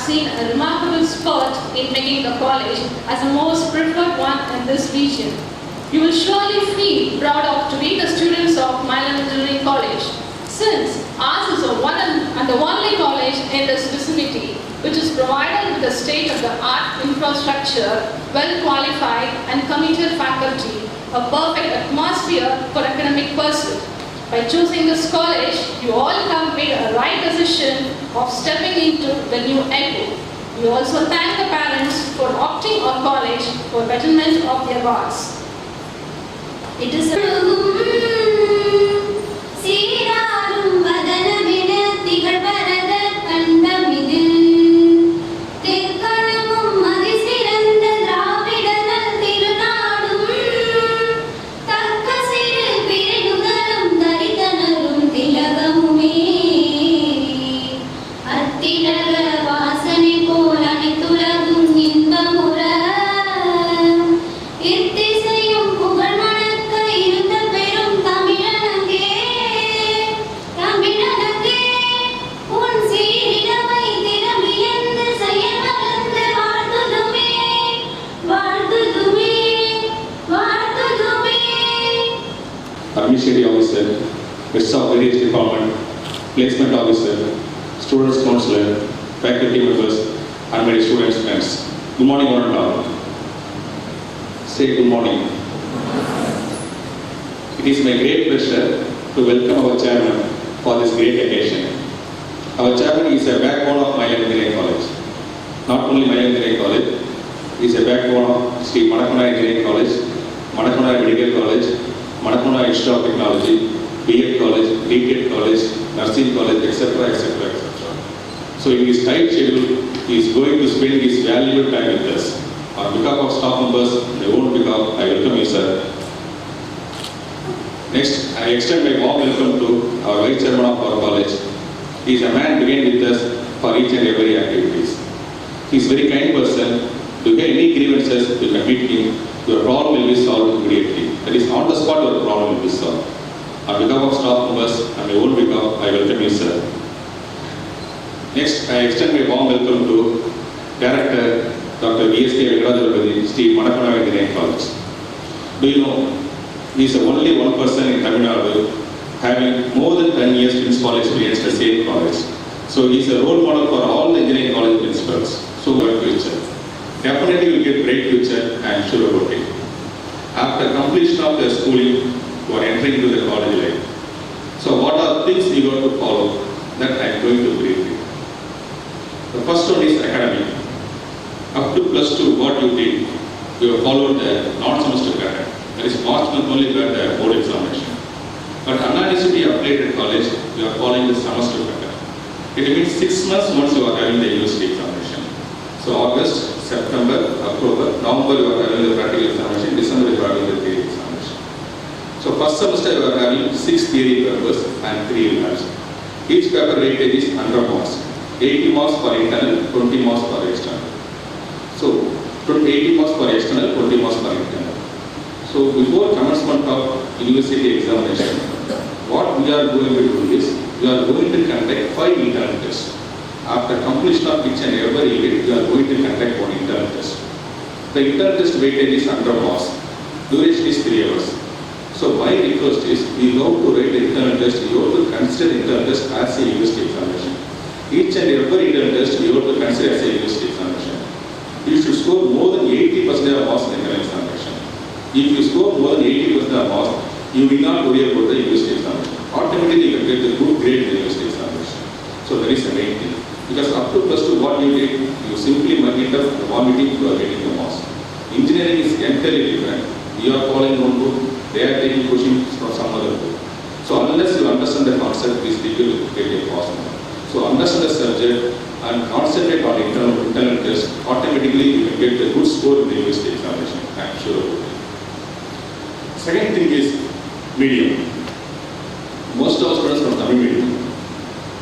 seen a remarkable spurt in making the college as the most preferred one in this region. You will surely feel proud to be the students of Milan Engineering College, since ours is the one and the only college in this vicinity which is provided with a state-of-the-art infrastructure, well-qualified and committed faculty, a perfect atmosphere for academic pursuit. By choosing this college, you all have made a right decision of stepping into the new era. We also thank the parents for opting our college for betterment of their wards. It is a Administrative Officer, Heads of Various Department, Placement Officer, Students Counselor, Faculty Members, and my students friends. Good morning, one and all. Say good morning. It is my great pleasure to welcome our chairman for this great occasion. Our chairman is a backbone of Milan Engineering College. Not only Milan Engineering College, he is a backbone of Sri Manakona Engineering College, Manakona Medical College, Manakona Institute of Technology, B.Ed College, B.Ed College, Nursing College, etc., etc., etc. So in his tight schedule, he is going to spend his valuable time with us. On behalf of staff members, my own behalf, I welcome you, sir. Next, I extend my warm welcome to our Vice Chairman of our college. He is a man began with us for each and every activities. He is a very kind person. To get any grievances, you can meet him. Your problem will be solved immediately. That is, on the spot, your problem will be solved. On behalf of staff members and my own behalf, I welcome you, sir. Next, I extend my warm welcome to Director Dr. V.S.K. Venkatarajan, Sri Manakona Engineering College. Do you know, he is the only one person in Tamil Nadu having more than 10 years principal experience at the same college. So he is a role model for all the engineering college principals. So, what future? Definitely will get great future, I am sure about it. After completion of their schooling, you are entering into the college life. So what are things you got to follow that I am going to brief you. The first one is academic. Up to +2, what you did, you have followed the non-semester pattern. That is, March month only got the board examination. But Anna University Applied College, you are following the semester pattern. It means 6 months once you are having the university examination. So August, September, October, November you are having the practical examination, December you are having the theory examination. So first semester you are having 6 theory papers and 3 labs. Each paper weightage is 100 marks. 80 marks for internal, 20 marks for external. So 80 marks for external, 20 marks for internal. So before commencement of university examination, what we are going to do is, we are going to conduct 5 internal tests. After completion of each and every unit, you are going to conduct 1 internal test. The internal test weightage is 100 marks. Duration is 3 hours. So my request is, you have to write the internal test, you have to consider the internal test as a university examination. Each and every internal test, you have to consider as a university examination. You should score more than 80% of marks in the internal examination. If you score more than 80% of marks, you will not worry about the university examination. Automatically, you will get the good grade in the university examination. So that is the main thing. Because up to +2, what you did, you simply mug it up, the vomiting, you are getting the marks. Engineering is entirely different. You are following one book, they are taking questions from some other book. So unless you understand the concept, these people will get a pass mark. So understand the subject and concentrate on internal test. Automatically, you will get the good score in the university examination. I am sure about it. Second thing is medium. Most of our students from Tamil medium.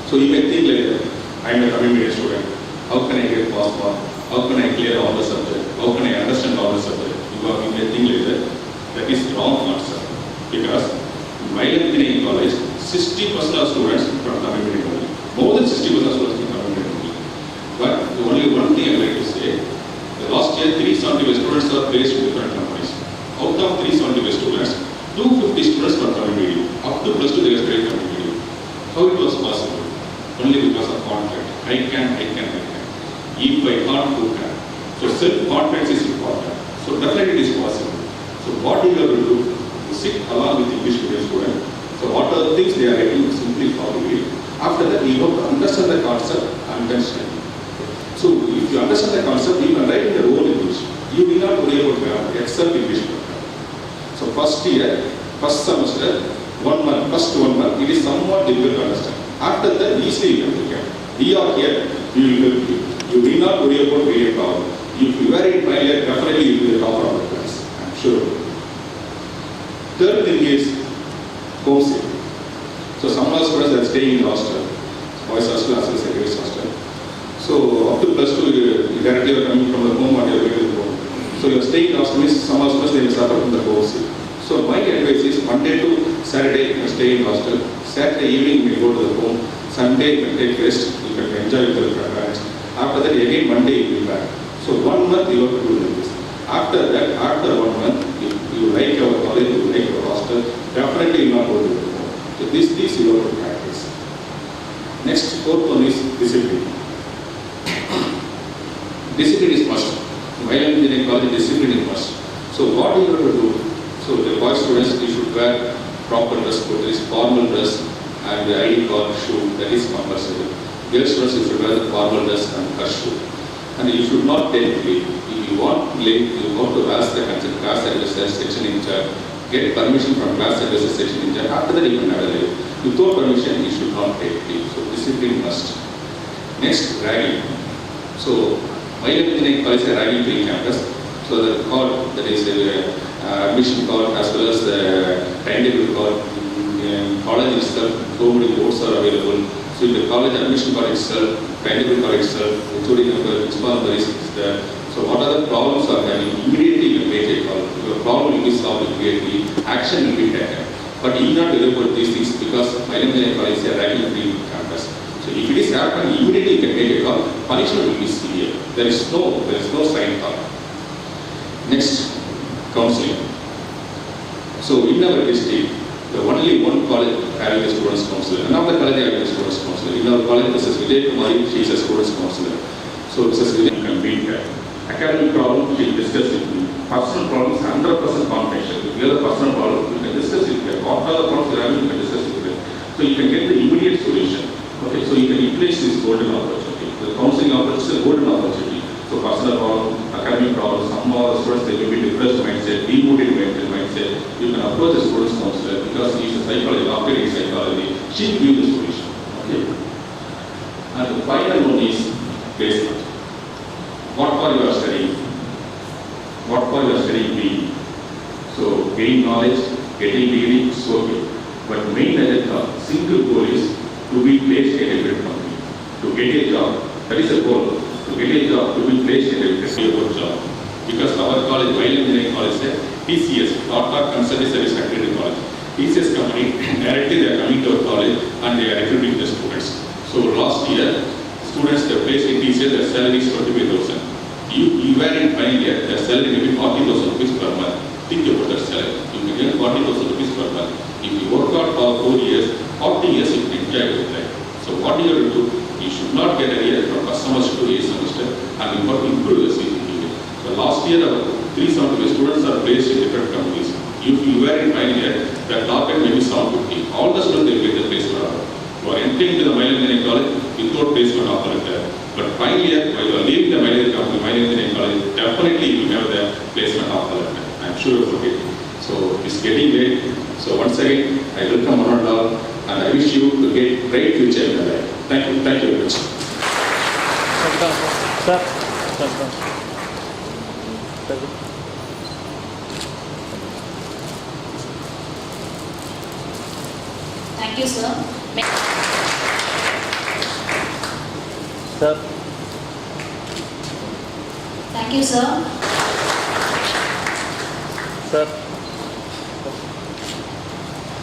So you may think like that. I am a Tamil medium student. How can I get pass mark? How can I clear all the subject? How can I understand all the subject? You may think like that. That is wrong answer. Because Milan Engineering College, 60% of students from Tamil medium. More than 60% of students from Tamil medium. But the only are placed in different companies. Out of 375 students, 250 students were from medium. Up to plus 2 they were straight from medium. How it was possible? Only because of contract. I can. If I can't, who can? So self-confidence is important. So definitely it is possible. So what you have to do? You sit along with English medium student. So what are the things they are writing? Simply follow it. After that, you have to understand the concept and then study. So if you understand the concept, you can write in the whole English. You will not worry about grammar except English program. So first year, first semester, 1 month, first 1 month, it is somewhat difficult to understand. After that, easily you can look at. We are here, we will help you. You will not worry about various problem. If you are in final year, definitely you will be the topper of the class. I am sure. Third thing is homesick. So some of us students are staying in hostel, boys hostel as well as girls hostel. So up to plus 2, you directly are coming from the home or you are going to the home. So you are staying in hostel means some of us they will suffer from the homesick. So my advice is Monday to Saturday you can stay in hostel. Saturday evening you go to the home. Sunday you can take rest. You can enjoy with your parents. After that again Monday you will back. So 1 month you have to do this. After that, after 1 month, if you like your college, you like your hostel, definitely you will not go to the home. So this you have to practice. Next, fourth one is discipline. Discipline is must. While engineering college, discipline is must. So what you have to do? So the boy students, you should wear proper dress code. There is formal dress and the ID card, shoe. That is compulsory. Girl students, you should wear the formal dress and her shoe. And you should not take leave. If you want leave, you have to ask the class advisor, section in charge. Get permission from class advisor, section in charge. After that, you can have a leave. Without permission, you should not take leave. So discipline must. Next, ragging. So while engineering college are ragging free campus, so the card, that is admission card as well as the timetable card, college itself, so many boards are available. So the college admission card itself, timetable card itself, HOD number, principal number is there. So what are the problems are having? Immediately you will make a call. Your problem will be solved immediately. Action will be taken. But you will not worry about these things because my engineering college is a ragging free campus. So if it is happening, immediately you can make a call. Punishment will be severe. There is no sign call. Next, counseling. So in our district, the only one college having a students counselor. Another college having a students counselor. In our college, this is Vijay Kumari. She is a students counselor. So this is Vijay can beat her. Academic problem, she will discuss with me. Personal problems, 100% confidential. If you have a personal problem, you can discuss with her. What are the problems you are having, you can discuss with her. So you can get the immediate solution. Okay, so you can utilize this golden opportunity. The counseling opportunity is a golden opportunity. So personal problem, academic problems, some of the students they will be depressed mindset, demotivated mindset. You can approach a student's counselor because he is a psychology, operating psychology. She will give you the solution. Okay. And the final one is placement. What for you are studying? What for you are studying be? So gain knowledge, getting degree, so okay. But main agenda, single goal is to be placed in a great company. To get a job, that is a goal. To get a job, to be placed in a good job. Because our college, while engineering college, TCS, Tata Consulting Service Accredited College. TCS company, directly they are coming to our college and they are recruiting the students. So last year, students they are placed in TCS, their salary is 25,000. You were in final year, their salary may be 40,000 rupees per month. Think about that salary. You can get 40,000 rupees per month. If you work out for 4 years, 40 years you can enjoy your life. So what you have to do? You should not get a year from first semester to 8th semester and you have to improve your CGPA. So last year, 375 students are placed in different companies. If you were in final year, the target may be 750. All the students they get the placement offer. You are entering to the Mile Engineering College without placement offer there. But final year, while you are leaving the Mile Engineering College, definitely you will have the placement offer letter. I am sure about it. So it's getting late. So once again, I welcome one and all, and I wish you to get great future in your life. Thank you very much. Thank you, sir. Sir. Thank you, sir. Sir.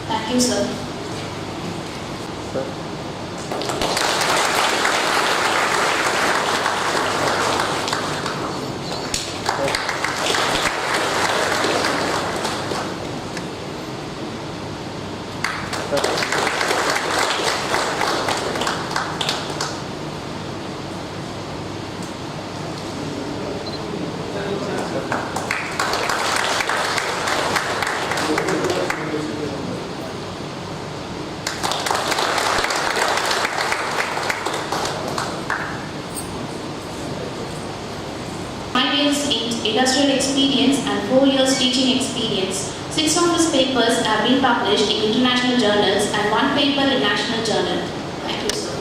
Thank you, sir. Sir. Sir. 5 years in industrial experience and 4 years teaching experience. 6 of his papers have been published in international journals and 1 paper in national journal. Thank you, sir.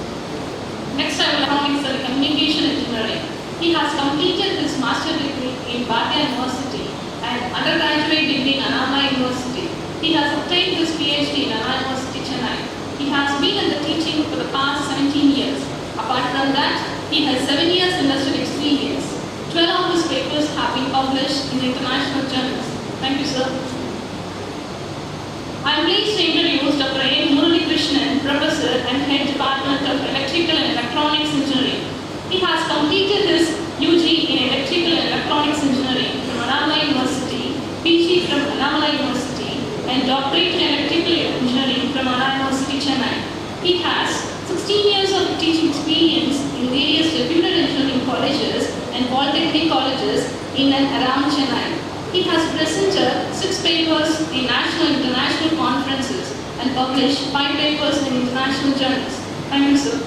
Next, I will economics and communication engineering. He has completed his master degree in Bhatia University and undergraduate degree in Annamala University. He has obtained his PhD in Anna University, Chennai. He has been in the teaching for the past 17 years. Apart from that, he has 7 years industrial experience. 12 of his papers have been published in international journals. Thank you, sir. I am pleased to introduce Dr. A. Murali Krishnan, Professor and Head Department of Electrical and Electronics Engineering. He has completed his UG in Electrical and Electronics Engineering from Annamala University, PG from Annamala University, and Doctorate in Electrical Engineering from Anna University, Chennai. He has 16 years of teaching experience in various reputed engineering colleges and polytechnic colleges in and around Chennai. He has presented 6 papers in national and international conferences and published 5 papers in international journals. Thank you, sir.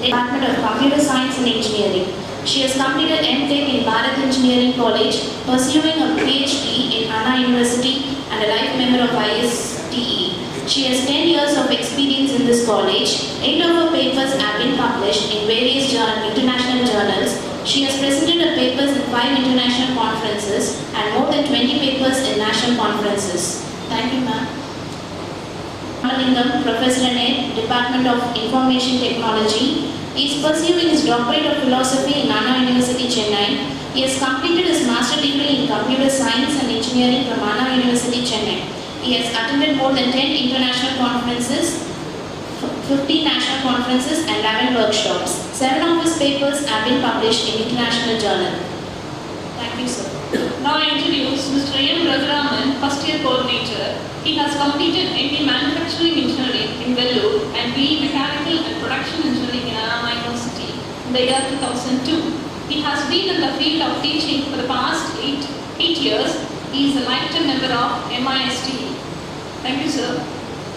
Department of Computer Science and Engineering. She has completed M.Tech in Bharat Engineering College, pursuing a PhD in Anna University and a life member of ISTE. She has 10 years of experience in this college. 8 of her papers have been published in various international journals. She has presented her papers in 5 international conferences and more than 20 papers in national conferences. Thank you, ma'am. Ramalingam, Professor in Department of Information Technology. He is pursuing his doctorate of philosophy in Anna University, Chennai. He has completed his master degree in computer science and engineering from Anna University, Chennai. He has attended more than 10 international conferences, 15 national conferences and 11 workshops. 7 of his papers have been published in international journal. Thank you, sir. Now I introduce Mr. M. Raghuraman, first year coordinator. He has completed ME Manufacturing Engineering in Vellore and BE Mechanical and Production Engineering in Annamala University in the year 2002. He has been in the field of teaching for the past 8 years. He is a lifetime member of MIST. Thank you, sir.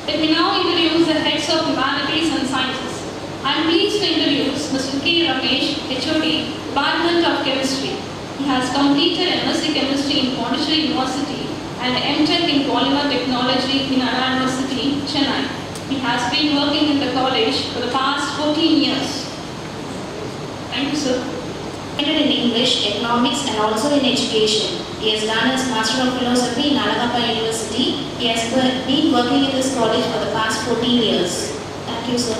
Let me now introduce the heads of humanities and sciences. I am pleased to introduce Mr. K. Ramesh, HOD, Department of Chemistry. He has completed MSc Chemistry in Pondicherry University and M.Tech in Polymer Technology in Anna University, Chennai. He has been working in the college for the past 14 years. Thank you, sir. In English, economics and also in education. He has done his Master of Philosophy in Alagappa University. He has been working in this college for the past 14 years. Thank you, sir.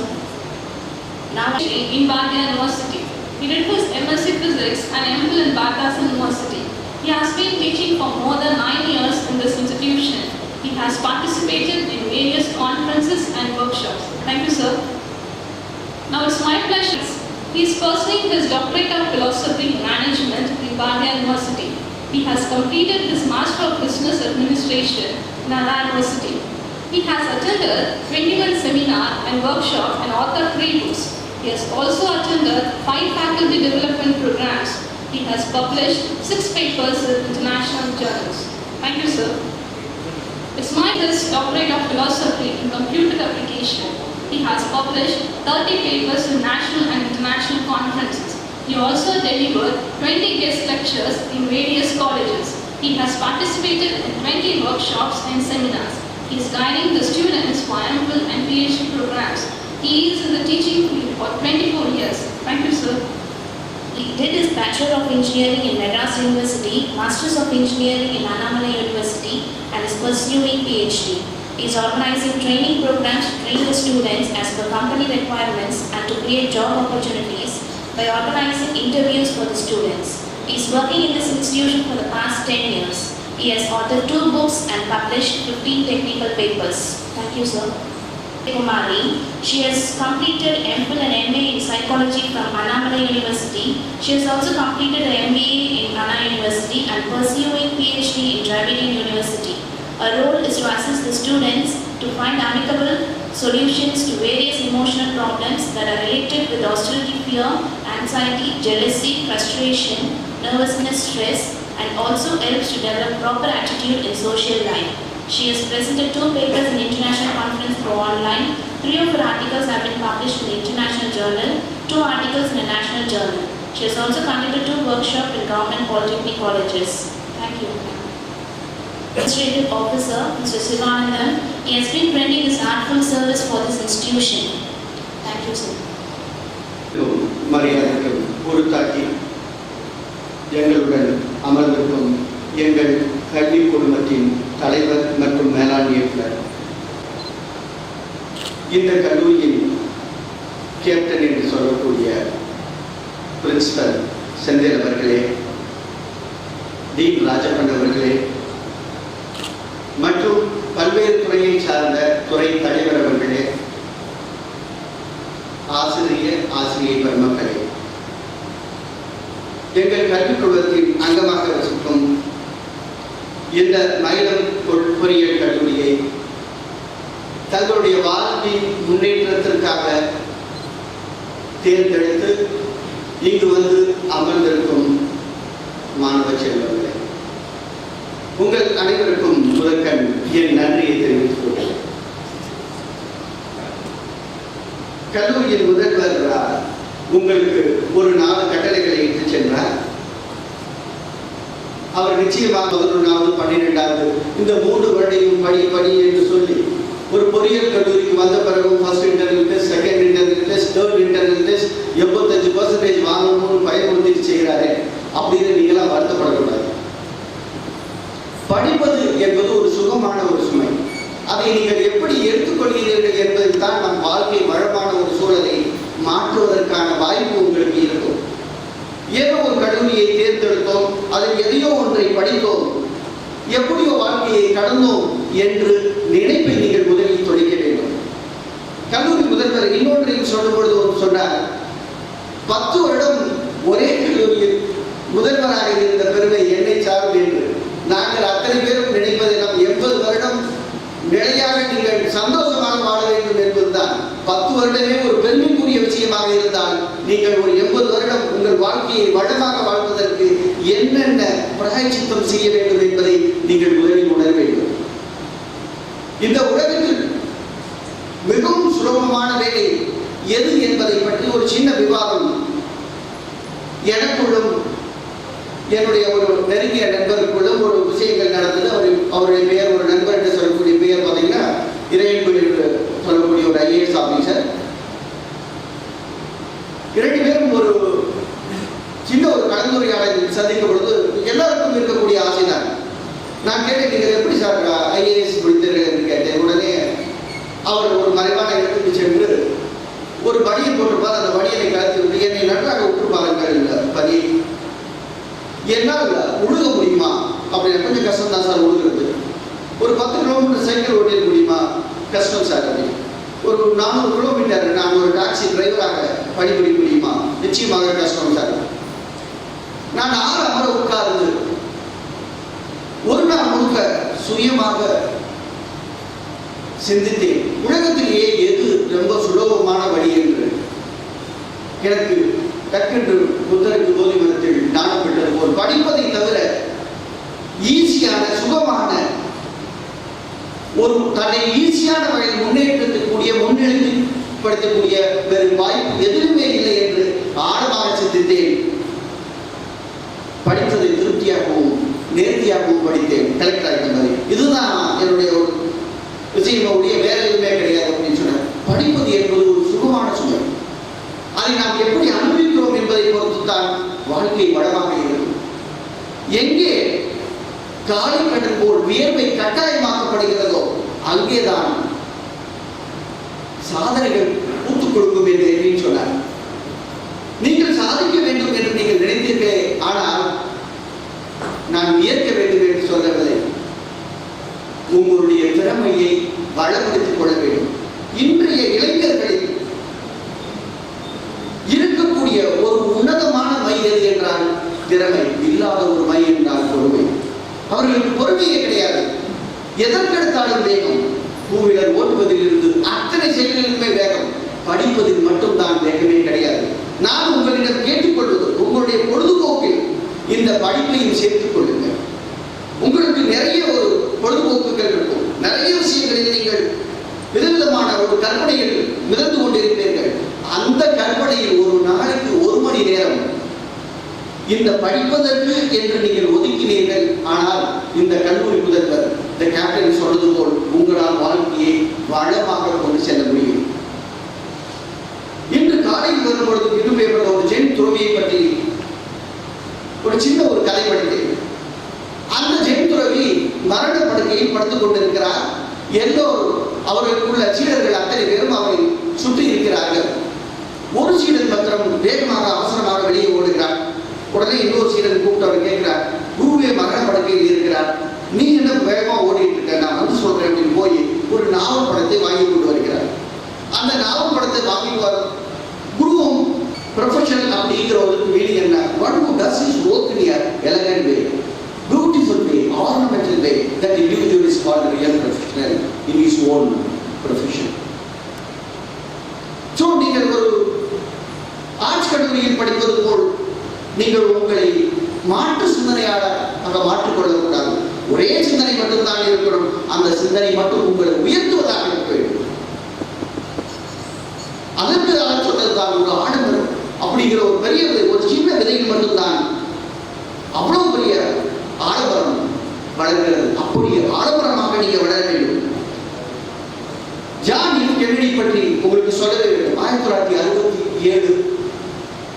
Now In Bhatia University. He did his MSc Physics and MPhil in Bhadasa University. He has been teaching for more than 9 years in this institution. He has participated in various conferences and workshops. Thank you, sir. Now it's my pleasure. He is pursuing his Doctorate of Philosophy in Management in Bhatia University. He has completed his Master of Business Administration in Anna University. He has attended 21 seminar and workshop and authored 3 books. He has also attended 5 faculty development programs. He has published 6 papers in international journals. Thank you, sir. It's my Doctorate of Philosophy in Computer Application. He has published 30 papers in national and international conferences. He also delivered 20 guest lectures in various colleges. He has participated in 20 workshops and seminars. He is guiding the students for MPhil and PhD programs. He is in the teaching field for 24 years. Thank you, sir. he did his Bachelor of Engineering in Madras University, Masters of Engineering in Annamala University, and is pursuing PhD. He is organizing training programs to train the students as per company requirements and to create job opportunities by organizing interviews for the students. He is working in this institution for the past 10 years. He has authored 2 books and published 15 technical papers. Thank you, sir. Kumari. She has completed MPhil and MA in Psychology from Annamala University. She has also completed an MBA in Anna University and pursuing PhD in Dravidian University. Her role is to assist the students to find amicable solutions to various emotional problems that are related with hostility, fear, anxiety, jealousy, frustration, nervousness, stress, and also helps to develop proper attitude in social life. She has presented 2 papers in International Conference for Online. 3 of her articles have been published in the International Journal, 2 articles in a national journal. She has also conducted 2 workshops in government polytechnic colleges. Thank you. Administrative Officer, Mr. Sivanandan, he has been rendering his artful service for this institution. Thank you, sir. மரியாதைக்கும் பொறுத்தாக்கி எங்களுடன் அமர்ந்திருக்கும் எங்கள் கல்வி குழுமத்தின் தலைவர் மற்றும் மேலாண் இயக்குனர், இந்த கல்லூரியின் கேப்டன் என்று சொல்லக்கூடிய பிரின்சிபல் செந்தில் அவர்களே, டீன் ராஜப்பன் அவர்களே மற்றும் பல்வேறு துறையை சார்ந்த துறை தலைவர் அவர்களே, ஆசிரியை பெருமக்களே, எங்கள் கல்விக் குழுமத்தின் அங்கமாக வசிக்கும் இந்த மயிலம் பொறியியல் கல்லூரியை தங்களுடைய வாழ்வின் முன்னேற்றத்திற்காக தேர்ந்தெடுத்து இங்கு வந்து அமர்ந்திருக்கும் மாணவ செல்வங்களே, உங்கள் அனைவருக்கும் முதற்கண் என் நன்றியை தெரிவித்துக் கொள்கிறேன். கல்லூரியின் முதல்வர் உங்களுக்கு ஒரு 4 கட்டளைகளை இட்டு சென்றார். அவர் நிச்சயமாக 11வது 12வது இந்த 3 வருடையும் படி என்று சொல்லி ஒரு பொறியியல் கல்லூரிக்கு வந்த பிறகு first internal test, second internal test, third internal test 85% வாங்கணும்னு பயமுறுத்தி செய்கிறாரு அப்படின்னு நீங்களாம் வருத்தப்படக்கூடாது. படிப்பது என்பது ஒரு சுகமான ஒரு சுமை. அதை நீங்கள் எப்படி எடுத்துக்கொள்கிறீர்கள் என்பதில் தான் நம் வாழ்க்கை வளமான ஒரு சூழலை மாற்றுவதற்கான வாய்ப்பு உங்களுக்கு இருக்கும். ஏதோ ஒரு கல்லூரியை தேர்ந்தெடுத்தோம், அதில் எதையோ ஒன்றை படித்தோம், எப்படியோ வாழ்க்கையை கடந்தோம் என்று நினைப்பை நீங்கள் முதலில் தொலைக்க வேண்டும். கல்லூரி முதல்வர் இன்னொன்றையும் சொல்லும் பொழுது சொன்னார், 10 வருடம் ஒரே கல்லூரியில் முதல்வராக இருந்த பெருமை என்னை சாரும் என்று. நாங்கள் அத்தனை பேரும் நினைப்பதை நாம் 80 வருடம் நிலையாக நீங்கள் சந்தோஷமாக வாழ வேண்டும் என்பதுதான். 10 வருடமே ஒரு பெருமைக்குரிய விஷயமாக இருந்தால் நீங்கள் ஒரு 80 வருடம் உங்கள் வாழ்க்கையை வளமாக வாழ்வதற்கு என்னென்ன பிராயச்சித்தம் செய்ய வேண்டும் என்பதை நீங்கள் முதலில் உணர வேண்டும். இந்த உலகத்தில் மிகவும் சுலபமான வேலை எது என்பதை பற்றி ஒரு சின்ன விவாதம் எனக்குள்ளும் என்னுடைய ஒரு நெருங்கிய நண்பருக்குள்ளும் ஒரு விஷயங்கள் நடந்தது. அவருடைய பெயர், ஒரு நண்பர் என்று சொல்லக்கூடிய பெயர் பார்த்தீங்கன்னா இறையன்பு என்று சொல்லக்கூடிய ஒரு IAS ஆபீசர். 2 பேரும் ஒரு சின்ன ஒரு கலந்துரையாடலில் சந்திக்கும் பொழுது எல்லாருக்கும் இருக்கக்கூடிய ஆசைதான். நான் கேட்டேன், நீங்கள் எப்படி சார் IAS முடித்தீர்கள் என்று கேட்டேன். உடனே அவர் ஒரு மறைவான இடத்துக்கு சென்று ஒரு பணியை போட்டிருப்பார். அந்த பணியை கலத்தி விட்டு என்னை நன்றாக உற்று பாருங்கள் பணி, என்னால் உழுக முடியுமா அப்படின்னு. கொஞ்சம் கஷ்டம் தான் சார் உழுகிறது. ஒரு 10 கிலோமீட்டர் சைக்கிள் ஓட்டிட முடியுமா? கஷ்டம் சார். அப்படி ஒரு 400 கிலோமீட்டர் நான் ஒரு டாக்ஸி டிரைவராக பணிபுரிய முடியுமா? நிச்சயமாக கஷ்டம் சார். நான் 6 அமர உட்கார்ந்து ஒரு நாள் முழுக்க சுயமாக சிந்தித்தேன், உலகத்திலேயே எது ரொம்ப சுலபமான வழி என்று. எனக்கு டக்கென்று புத்தருக்கு போதி மதத்தில் ஞானம் பெற்றது போல் படிப்பதை தவிர ஈஸியான சுகமான ஒரு தன்னை ஈஸியான வகையில் முன்னெழுதிப்படுத்தக்கூடிய வேறு வாய்ப்பு எதுவுமே இல்லை என்று ஆழமாக சிந்தித்தேன். படித்ததை திருப்தியாகவும் நேர்த்தியாகவும் படித்தேன். கலெக்டர் ஆகிட்ட மாதிரி இதுதான் என்னுடைய ஒரு விஷயம், வேற எதுவுமே கிடையாது அப்படின்னு சொன்னார். படிப்பது என்பது ஒரு சுகமான சுமை. அதை நாம் எப்படி அனுபவிக்கிறோம் என்பதை பொறுத்துத்தான் வாழ்க்கை வளமாக இருக்கும். எங்கே காலை கடன் போல் வியர்வை கட்டாயமாக்கப்படுகிறதோ அங்கேதான் சாதனைகள் பூத்துக் கொடுக்கும் என்று சொன்னார். நீங்கள் சாதிக்க வேண்டும் என்று நீங்கள் நினைத்தீர்களே, ஆனால் நான் வியர்க்க வேண்டும் என்று சொல்லவில்லை. உங்களுடைய திறமையை வளப்படுத்திக் கொள்ள வேண்டும். இன்றைய இளைஞர்களில் இருக்கக்கூடிய ஒரு உன்னதமான மை எது என்றால் திறமை, இல்லாத ஒரு மை என்றால் பொறுமை. அவர்களுக்கு பொறுமையே கிடையாது. எதற்கெடுத்தாலும் வேகம். டூவீலர் ஓட்டுவதில் இருந்து அத்தனை செயல்களிலுமே வேகம். படிப்பதில் மட்டும்தான் வேகமே கிடையாது. நான் உங்களிடம் கேட்டுக்கொள்வது, உங்களுடைய பொழுதுபோக்கில் இந்த படிப்பையும் சேர்த்துக் கொள்ளுங்கள். உங்களுக்கு நிறைய ஒரு பொழுதுபோக்குகள் இருக்கும். நிறைய விஷயங்களில் நீங்கள் விதவிதமான ஒரு கற்பனையில் மிதந்து கொண்டிருப்பீர்கள். அந்த கற்பனையில் ஒரு நாளைக்கு 1 மணி நேரம் இந்த படிப்பதற்கு என்று நீங்கள் ஒதுக்கினீர்கள். ஆனால் இந்த கல்லூரி முதல்வர் இந்த கேப்டன் சொன்னது போல் உங்களால் வாழ்க்கையை வளமாக கொண்டு செல்ல முடியும். இன்று காலையில் வரும்பொழுது இன்னும் ஏற்பட்ட ஒரு ஜென் துறவியை பற்றி ஒரு சின்ன ஒரு கதை படித்தேன். அந்த ஜென் துறவி மரண படுக்கையில் படுத்துக் கொண்டிருக்கிறார். எல்லோரும் அவர்களுக்குள்ள சீடர்கள் அத்தனை பேரும் அவரை சுற்றி இருக்கிறார்கள். ஒரு சீடன் மாத்திரம் வேகமாக அவசரமாக வெளியே ஓடுகிறார். உடனே இன்னொரு சீடன் கூப்பிட்டு அவர் கேட்கிறார், குருவே மரண படுக்கையில் இருக்கிறார், நீ என்ன வேகமாக ஓடிட்டு இருக்க, நான் வந்து சொல்றேன் அப்படின்னு போய் ஒரு நாவல் படத்தை வாங்கி கொண்டு வருகிறார். அந்த நாவல் படத்தை வாங்கி வர குருவும் ப்ரொஃபஷனல் அப்படிங்கிற ஒரு மீனிங் என்ன, one who does his work in a elegant way, beautiful way, ornamental way, that individual is called a real professional in his own profession. So நீங்கள் ஒரு ஆர்ட்ஸ் கல்லூரியில் படிப்பது போல் நீங்கள் உங்களை மாற்று சிந்தனையாளராக மாற்றிக்கொள்ளக்கூடாது. ஒரே சிந்தனை மட்டும்தான் இருக்கணும். அந்த சிந்தனை மட்டும் உங்களை உயர்த்துவதாக இருக்க வேண்டும். அதற்கு சொன்னதுதான் ஒரு ஆடம்பரம் அப்படிங்கிற ஒரு பெரிய ஒரு சின்ன விதையில் மட்டும்தான் அவ்வளவு பெரிய ஆடம்பரம் வளர்கிறது. அப்படி ஆடம்பரமாக நீங்க வளர வேண்டும். ஜான் எஃப் கென்னடி பற்றி உங்களுக்கு சொல்லவே வேண்டும். 1967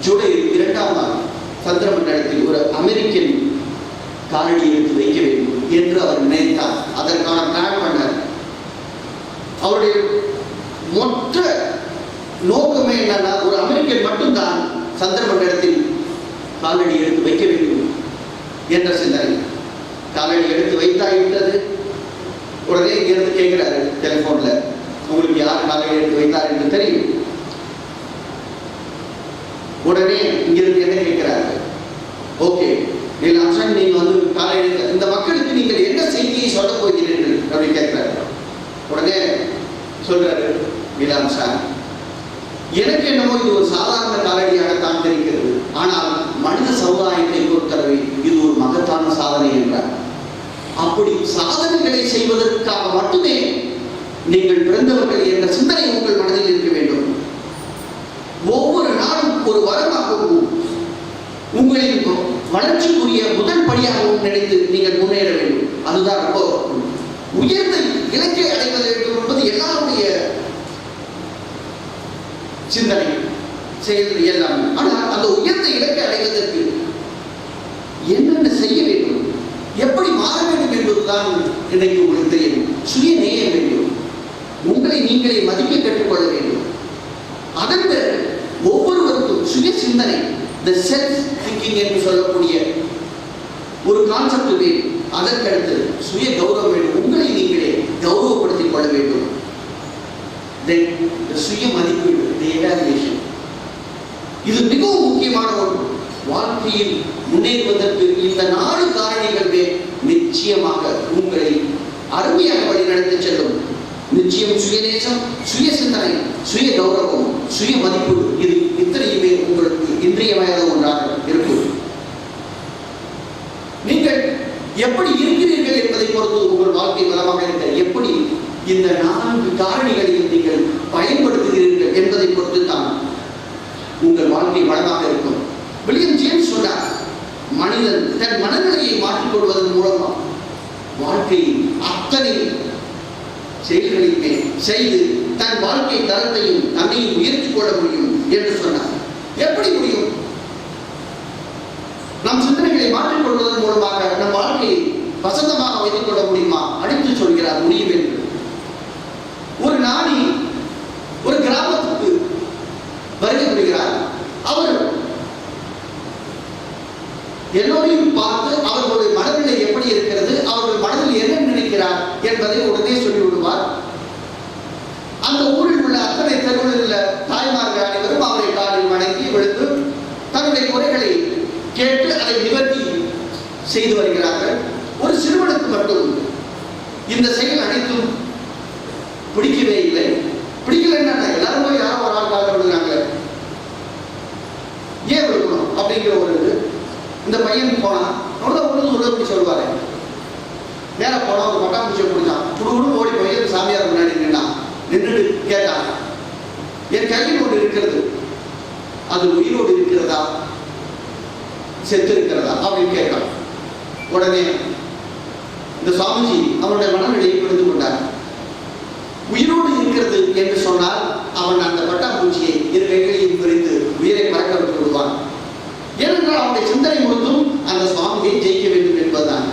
ஜூலை 2ஆம் நாள் சந்திர மண்டலத்தில் ஒரு அமெரிக்கன் காலடி எடுத்து வைக்க வேண்டும் என்று அவர் நினைத்தார். அதற்கான பிளான் பண்ணார். அவருடைய மொத்த நோக்கமே என்னன்னா, ஒரு அமெரிக்கன் மட்டும்தான் சந்திர மண்டலத்தில் காலடி எடுத்து வைக்க வேண்டும் என்ற சிந்தனை. காலடி எடுத்து வைத்தாகிவிட்டது. உடனே இங்கிருந்து கேட்கிறாரு டெலிபோன்ல, உங்களுக்கு யார் காலடி எடுத்து வைத்தார் என்று தெரியும். உடனே இங்கிருந்து என்ன கேட்கிறாரு, ஓகே நீல் ஆம்ஸ்ட்ராங், நீங்க வந்து காலடி இந்த மக்களுக்கு நீங்கள் என்ன செய்தியை சொல்ல போகிறீர்கள் அப்படின்னு கேட்கிறாரு. உடனே சொல்றாரு நீல் ஆம்ஸ்ட்ராங், எனக்கு என்னமோ இது ஒரு சாதாரண காலடியாகத்தான் தெரிகிறது, ஆனால் மனித சமுதாயத்தை பொறுத்தளவை இது ஒரு மகத்தான சாதனை என்றார். அப்படி சாதனைகளை செய்வதற்காக மட்டுமே நீங்கள் பிறந்தவர்கள் என்ற சிந்தனை உங்கள் மனதில் இருக்க வேண்டும். ஒவ்வொரு நாளும் ஒரு வரமாகவும் உங்களின் வளர்ச்சிக்குரிய முதல் படியாகவும் நினைத்து நீங்கள் முன்னேற வேண்டும். அதுதான் ரொம்ப உயர்ந்த இலக்கை அடைவது வேண்டும் என்பது எல்லாருடைய சிந்தனை செயல் எல்லாமே. ஆனால் அந்த உயர்ந்த இலக்கை அடைவதற்கு என்னென்ன செய்ய வேண்டும், எப்படி மாற வேண்டும் என்பதுதான் இன்னைக்கு உங்களுக்கு தெரியும். சுய நேயம் வேண்டும். உங்களை நீங்களே மதிக்க கற்றுக்கொள்ள வேண்டும். அதன் பிறகு ஒவ்வொருவருக்கும் சுய சிந்தனை, the self thinking என்று சொல்லக்கூடிய ஒரு கான்செப்ட் வேண்டும். அதற்கடுத்து சுய கௌரவம் வேண்டும். உங்களை நீங்களே கௌரவப்படுத்திக் கொள்ள வேண்டும். Then சுய மதிப்பீடு, the evaluation. இது மிகவும் முக்கியமான ஒன்று. வாழ்க்கையில் முன்னேறுவதற்கு இந்த 4 காரணிகளே நிச்சயமாக உங்களை அருமையாக வழிநடத்தி செல்லும். நிச்சயம் சுயநேசம், சுய சிந்தனை, சுய கௌரவம், சுய மதிப்பீடு, இது இத்தனையுமே உங்களுக்கு இன்றியமையாத ஒன்றாக இருக்கும். நீங்கள் எப்படி இருக்கிறீர்கள் என்பதை பொறுத்து உங்கள் வாழ்க்கை வளமாக இருக்க, எப்படி இந்த 4 காரணிகளையும் நீங்கள் பயன்படுத்துகிறீர்கள் என்பதை பொறுத்து தான் உங்கள் வாழ்க்கை வளமாக இருக்கும். வில்லியம் ஜேம்ஸ் சொன்னார், மனிதன் தன் மனநிலையை மாற்றிக்கொள்வதன் மூலமாக வாழ்க்கையில் அத்தனை செயல்களையுமே செய்து தன் வாழ்க்கை தரத்தையும் தன்னையும் உயர்த்திக் கொள்ள முடியும் என்று சொன்னார். எப்படி முடியும்? நம் சிந்தனைகளை மாற்றிக்கொள்வதன் மூலமாக நம் வாழ்க்கையை வசந்தமாக வைத்துக் கொள்ள முடியுமா? அடித்து சொல்கிறார், முடியும் என்று. ஒரு ஞானி ஒரு கிராமத்துக்கு வருகை புரிகிறார். அவர் எல்லோரையும் பார்த்து அவர்களுடைய மனநிலை எப்படி இருக்கிறது, அவர்கள் மனதில் என்ன நினைக்கிறார் என்பதை உடனே சொல்லிவிடுவார். அந்த ஊரில் உள்ள அத்தனை தெருவில் உள்ள தாய்மார்கள் அனைவரும் அவரை காலில் வணங்கி விழுந்து தன்னுடைய குறைகளை கேட்டு அதை நிவர்த்தி செய்து வருகிறார்கள். ஒரு சிறுவனுக்கு மட்டும் இந்த செயல் அனைத்தும் பிடிக்கவே இல்லை. பிடிக்கலன்னா எல்லாரும் போய் யாரோ ஒரு ஆள் கால விடுறாங்க, ஏன் விடுக்கணும் அப்படிங்கிற ஒரு இந்த பையன் போனான், உள்ள சொல்லுவாரு. நேரம் போனா ஒரு பட்டாம்பூச்சியை பிடிச்சான், குடுகுடு ஓடி போய் சாமியார் முன்னாடி நின்றுட்டு கேட்டான், என் கையில் ஒன்று இருக்கிறது, அது உயிரோடு இருக்கிறதா செத்து இருக்கிறதா அப்படின்னு கேட்கிறான். உடனே இந்த சுவாமிஜி அவனுடைய மனநிலையை புரிந்து கொண்டார். உயிரோடு இருக்கிறது என்று சொன்னால் அவன் அந்த பட்டாம்பூச்சியை இரு கைகளையும் பிரித்து உயிரை பறக்க விட்டு விடுவான். ஏனென்றால் அவனுடைய சிந்தனை முழுதும் அந்த சுவாமியை ஜெயிக்க வேண்டும் என்பதுதான்.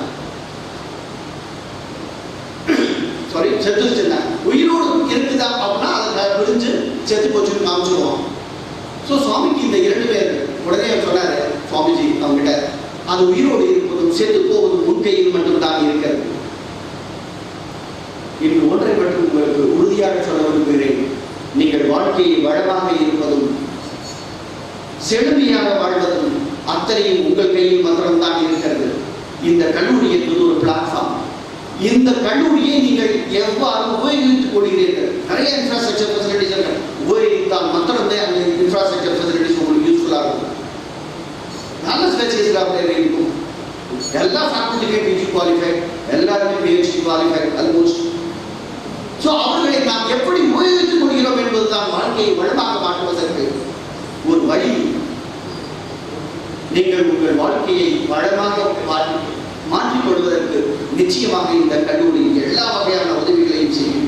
செத்து உயிரோடு இருக்குதா அப்படின்னா அதை விரிஞ்சு செத்து போச்சுன்னு காமிச்சிருவோம். ஸோ சுவாமிக்கு இந்த 2 பேர் உடனே சொன்னாரு சுவாமிஜி அவங்ககிட்ட, அது உயிரோடு இருப்பதும் செத்து போவதும் உன் கையில் மட்டும்தான் இருக்கிறது. இன்று ஒன்றை மட்டும் உங்களுக்கு உறுதியாக சொல்ல விரும்புகிறேன், நீங்கள் வாழ்க்கையை வளமாக இருப்பதும் செழுமையாக வாழ்வதும் அத்தனையும் உங்கள் கையில் மாத்திரம்தான் இருக்கிறது. இந்த கல்லூரி என்பது ஒரு பிளாட்ஃபார்ம். இந்த கல்லூரியை நீங்கள் எவ்வாறு உபயோகித்துக் கொள்கிறீர்கள்? நிறைய இன்ஃப்ராஸ்ட்ரக்சர் ஃபெசிலிட்டிஸ் உபயோகித்தால் மாத்திரம்தான் அந்த இன்ஃப்ராஸ்ட்ரக்சர் ஃபெசிலிட்டிஸ் உங்களுக்கு யூஸ்ஃபுல்லாக இருக்கும். நல்ல ஸ்பெஷலிஸ்ட் லைப்ரரி இருக்கும், எல்லா ஃபேக்கல்டிக்கும் பிஜி குவாலிஃபைட், எல்லாருமே பிஹெச்டி குவாலிஃபைட் ஆல்மோஸ்ட். ஸோ அவர்களை நாம் எப்படி உபயோகித்துக் கொள்கிறோம் என்பதுதான் வாழ்க்கையை வளமாக மாற்றுவதற்கு ஒரு வழி. நீங்கள் உங்கள் வாழ்க்கையை வளமாக மாற்றிக் கொள்வதற்கு நிச்சயமாக இந்த கல்லூரி எல்லா வகையான உதவிகளையும் செய்யும்